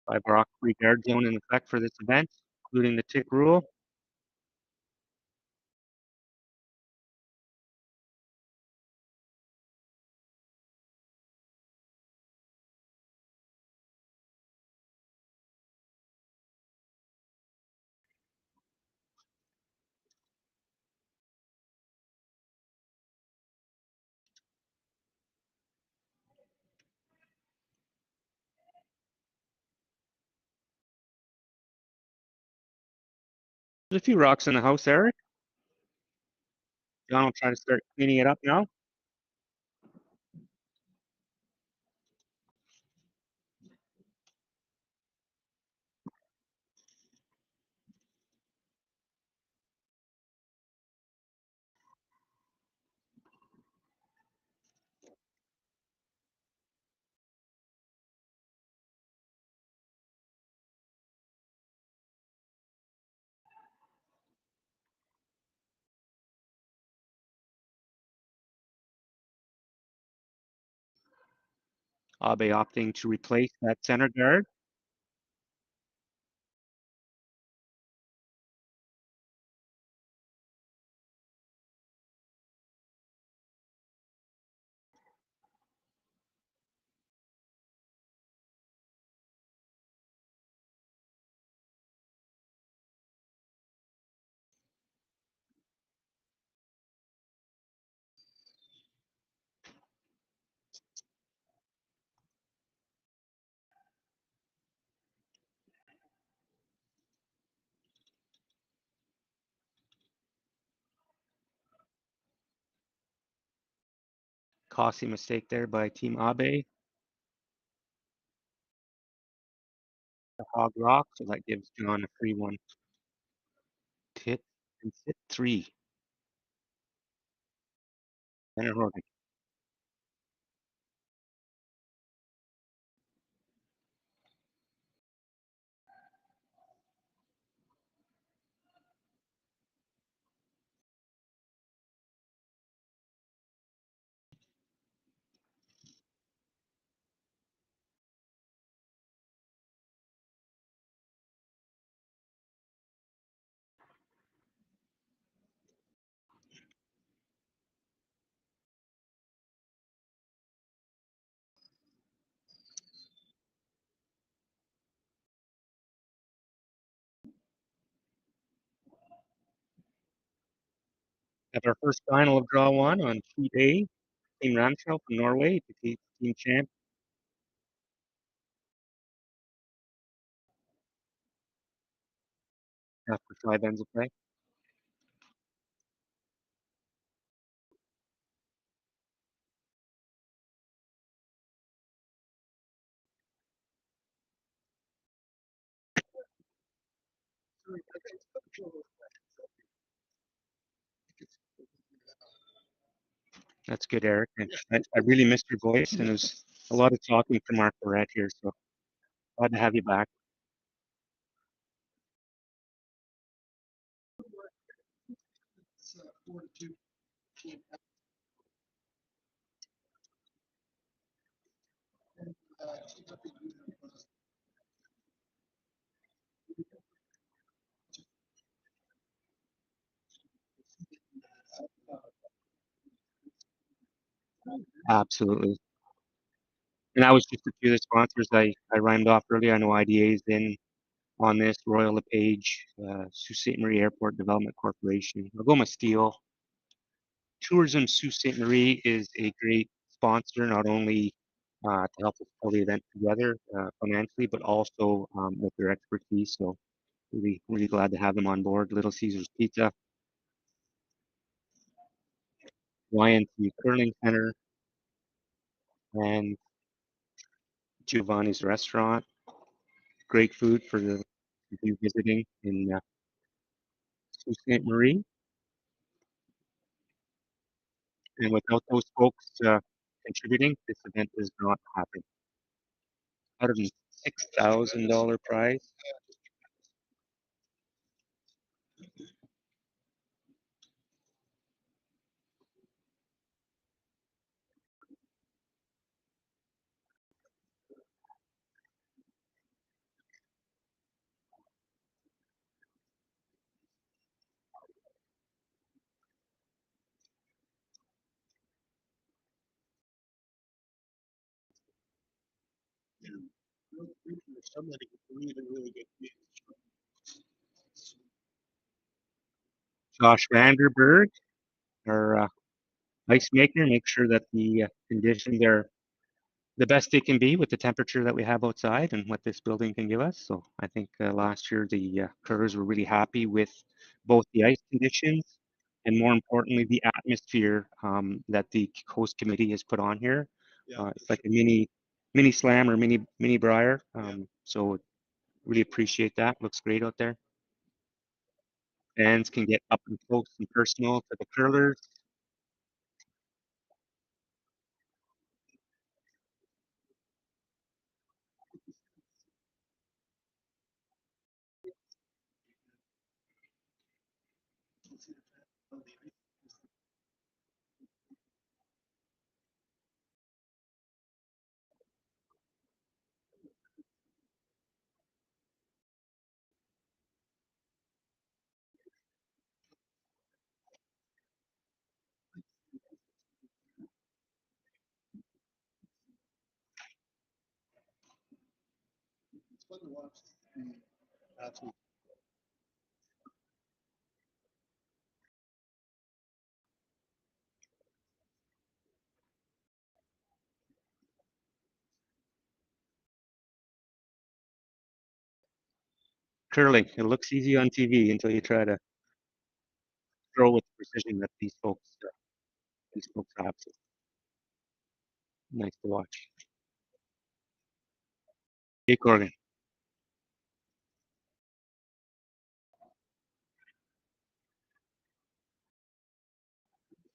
Five rock free guard zone in effect for this event, including the tick rule. There's a few rocks in the house, Eric. John will try to start cleaning it up now. Abe opting to replace that center guard. Costly mistake there by Team Abe. Hog Rock, so that gives John a free one. Hit and hit 3. Center Horgan. At our first final of draw 1 on sheet A, Team Ramshaw from Norway defeats Team Champ after 5 ends of play. That's good, Eric. And I really missed your voice, and it was a lot of talking from our Barrett here, so glad to have you back. It's 4-2. And, Absolutely. And that was just a few of the sponsors I rhymed off earlier. I know IDA's in on this, Royal LePage, Sault Ste. Marie Airport Development Corporation, Algoma Steel. Tourism Sault Ste. Marie is a great sponsor, not only to help us pull the event together financially, but also with their expertise. So really, really glad to have them on board. Little Caesars Pizza, YNCU Curling Center, and Giovanni's Restaurant. Great food for the you visiting in Sault Ste. Marie. And without those folks contributing, this event does not happen. $106,000 prize. somebody really, really good news. Josh Vanderberg, our ice maker, make sure that the conditions are the best they can be with the temperature that we have outside and what this building can give us. So I think last year the curlers were really happy with both the ice conditions and more importantly the atmosphere that the host committee has put on here. It's like a mini slam or mini briar. So really appreciate that. Looks great out there. Fans can get up and close and personal to the curlers. It's fun to watch the athletes. Curling, it looks easy on TV until you try to throw with the precision that these folks have. So nice to watch. Jake Corgan.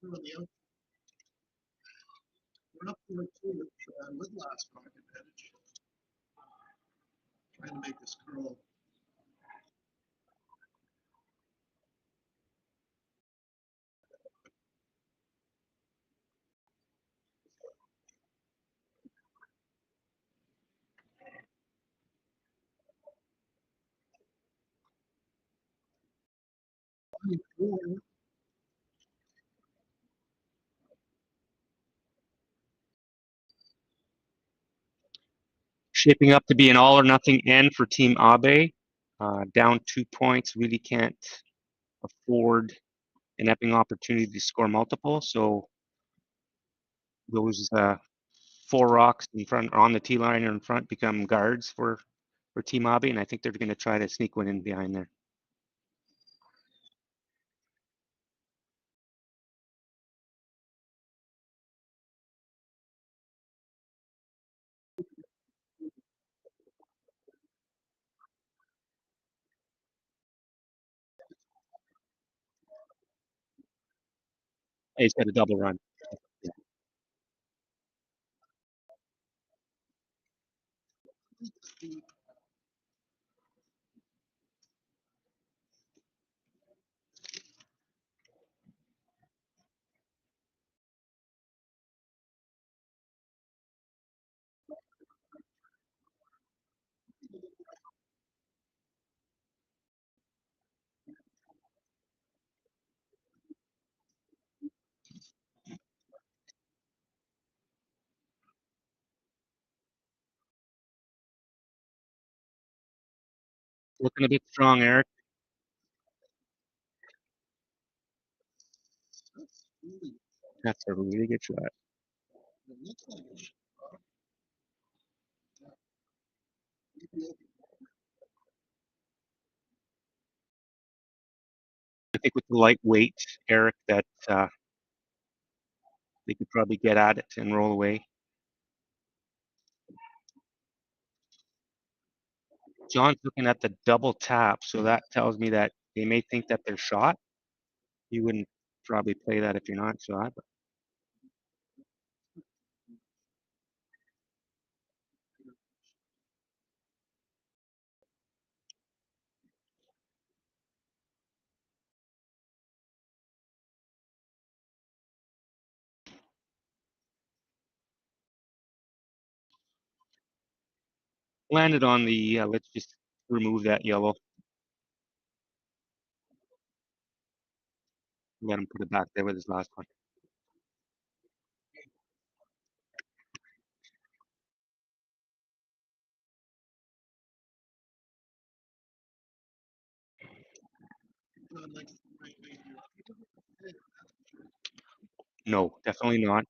We're on the out. We're up 4-2 with last rock advantage. Trying to make this curl. Shaping up to be an all or nothing end for Team Abe. Down 2 points, really can't afford an Epping opportunity to score multiple. So those 4 rocks in front, or on the T line or in front, become guards for Team Abe, and I think they're going to try to sneak one in behind there. He's got a double run. Looking a bit strong, Eric. That's a really good shot. I think with the lightweight, Eric, that they could probably get at it and roll away. John's looking at the double tap, so that tells me that they may think that they're shot. You wouldn't probably play that if you're not shot. But landed on the, let's just remove that yellow. Let him put it back there with his last one. No, definitely not.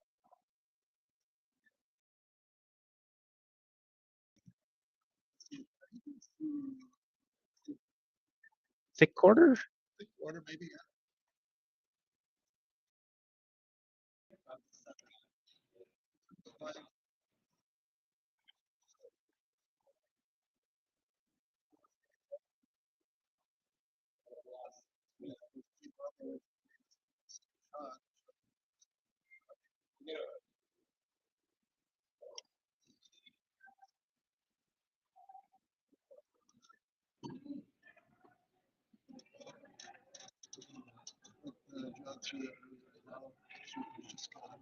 Thick quarter? Order maybe.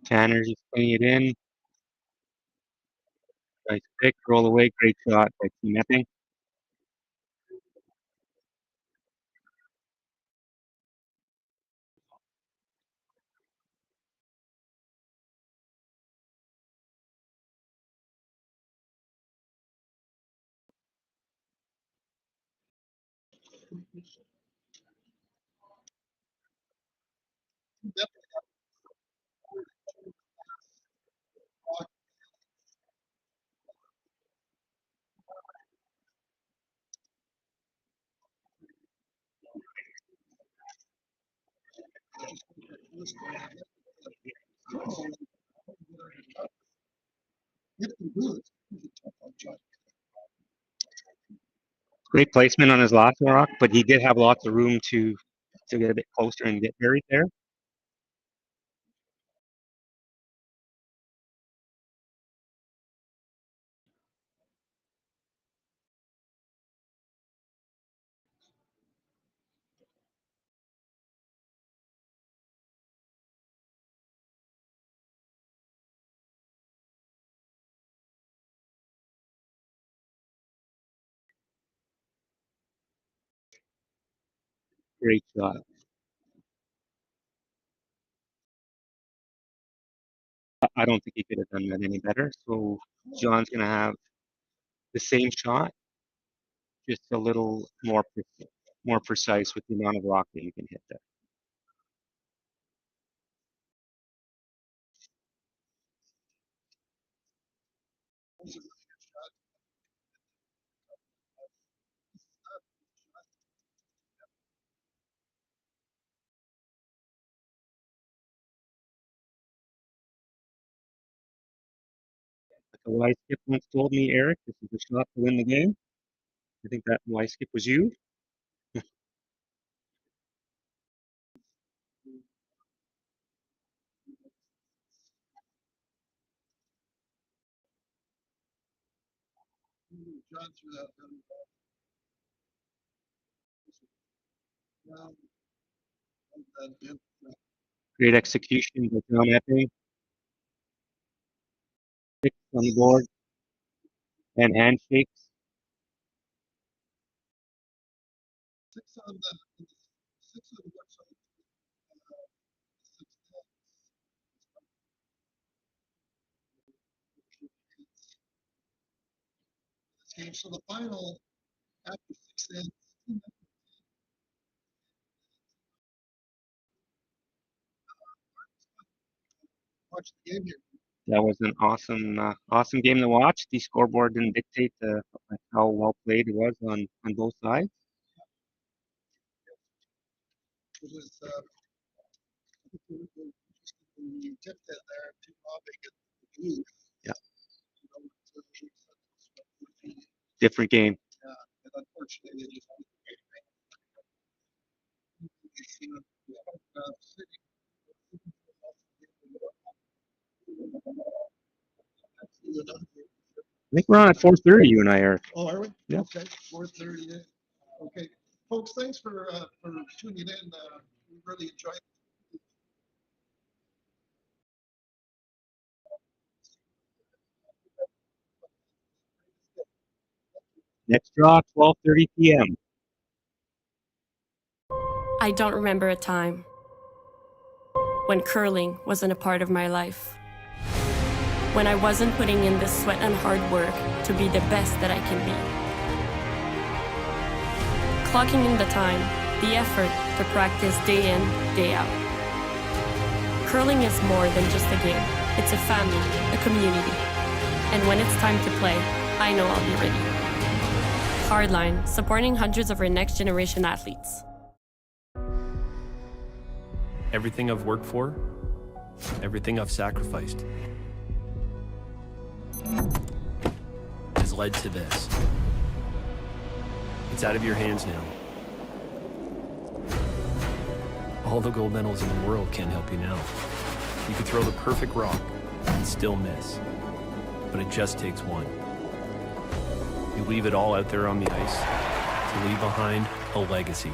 Tanner's just putting it in. Nice pick, roll away, great shot by Team Epping. Great placement on his last rock, but he did have lots of room to get a bit closer and get buried there. Great shot. I don't think he could have done that any better. So John's going to have the same shot, just a little more precise with the amount of rock that you can hit there. The Y skip once told me, Eric, this is the shot to win the game. I think that Y skip was you. John threw that down. Great execution by John Epping. 6 on the board and handshakes. 6 on the website. Game. So the final after 6 ends. Watch the game here. That was an awesome game to watch. The scoreboard didn't dictate how well played it was on both sides. It was the tip there to Abe at the blue. Yeah. Different game. Yeah, and unfortunately they just I think we're on at 4:30, you and I, Eric. Oh, are we? Yeah. Okay, 4:30. Okay, folks, thanks for tuning in. We really enjoyed it. Next draw, 12:30 p.m. I don't remember a time when curling wasn't a part of my life. When I wasn't putting in the sweat and hard work to be the best that I can be. Clocking in the time, the effort to practice day in, day out. Curling is more than just a game. It's a family, a community. And when it's time to play, I know I'll be ready. Hardline, supporting hundreds of our next generation athletes. Everything I've worked for, everything I've sacrificed, has led to this. It's out of your hands now. All the gold medals in the world can't help you now. You could throw the perfect rock and still miss, but it just takes one. You leave it all out there on the ice to leave behind a legacy.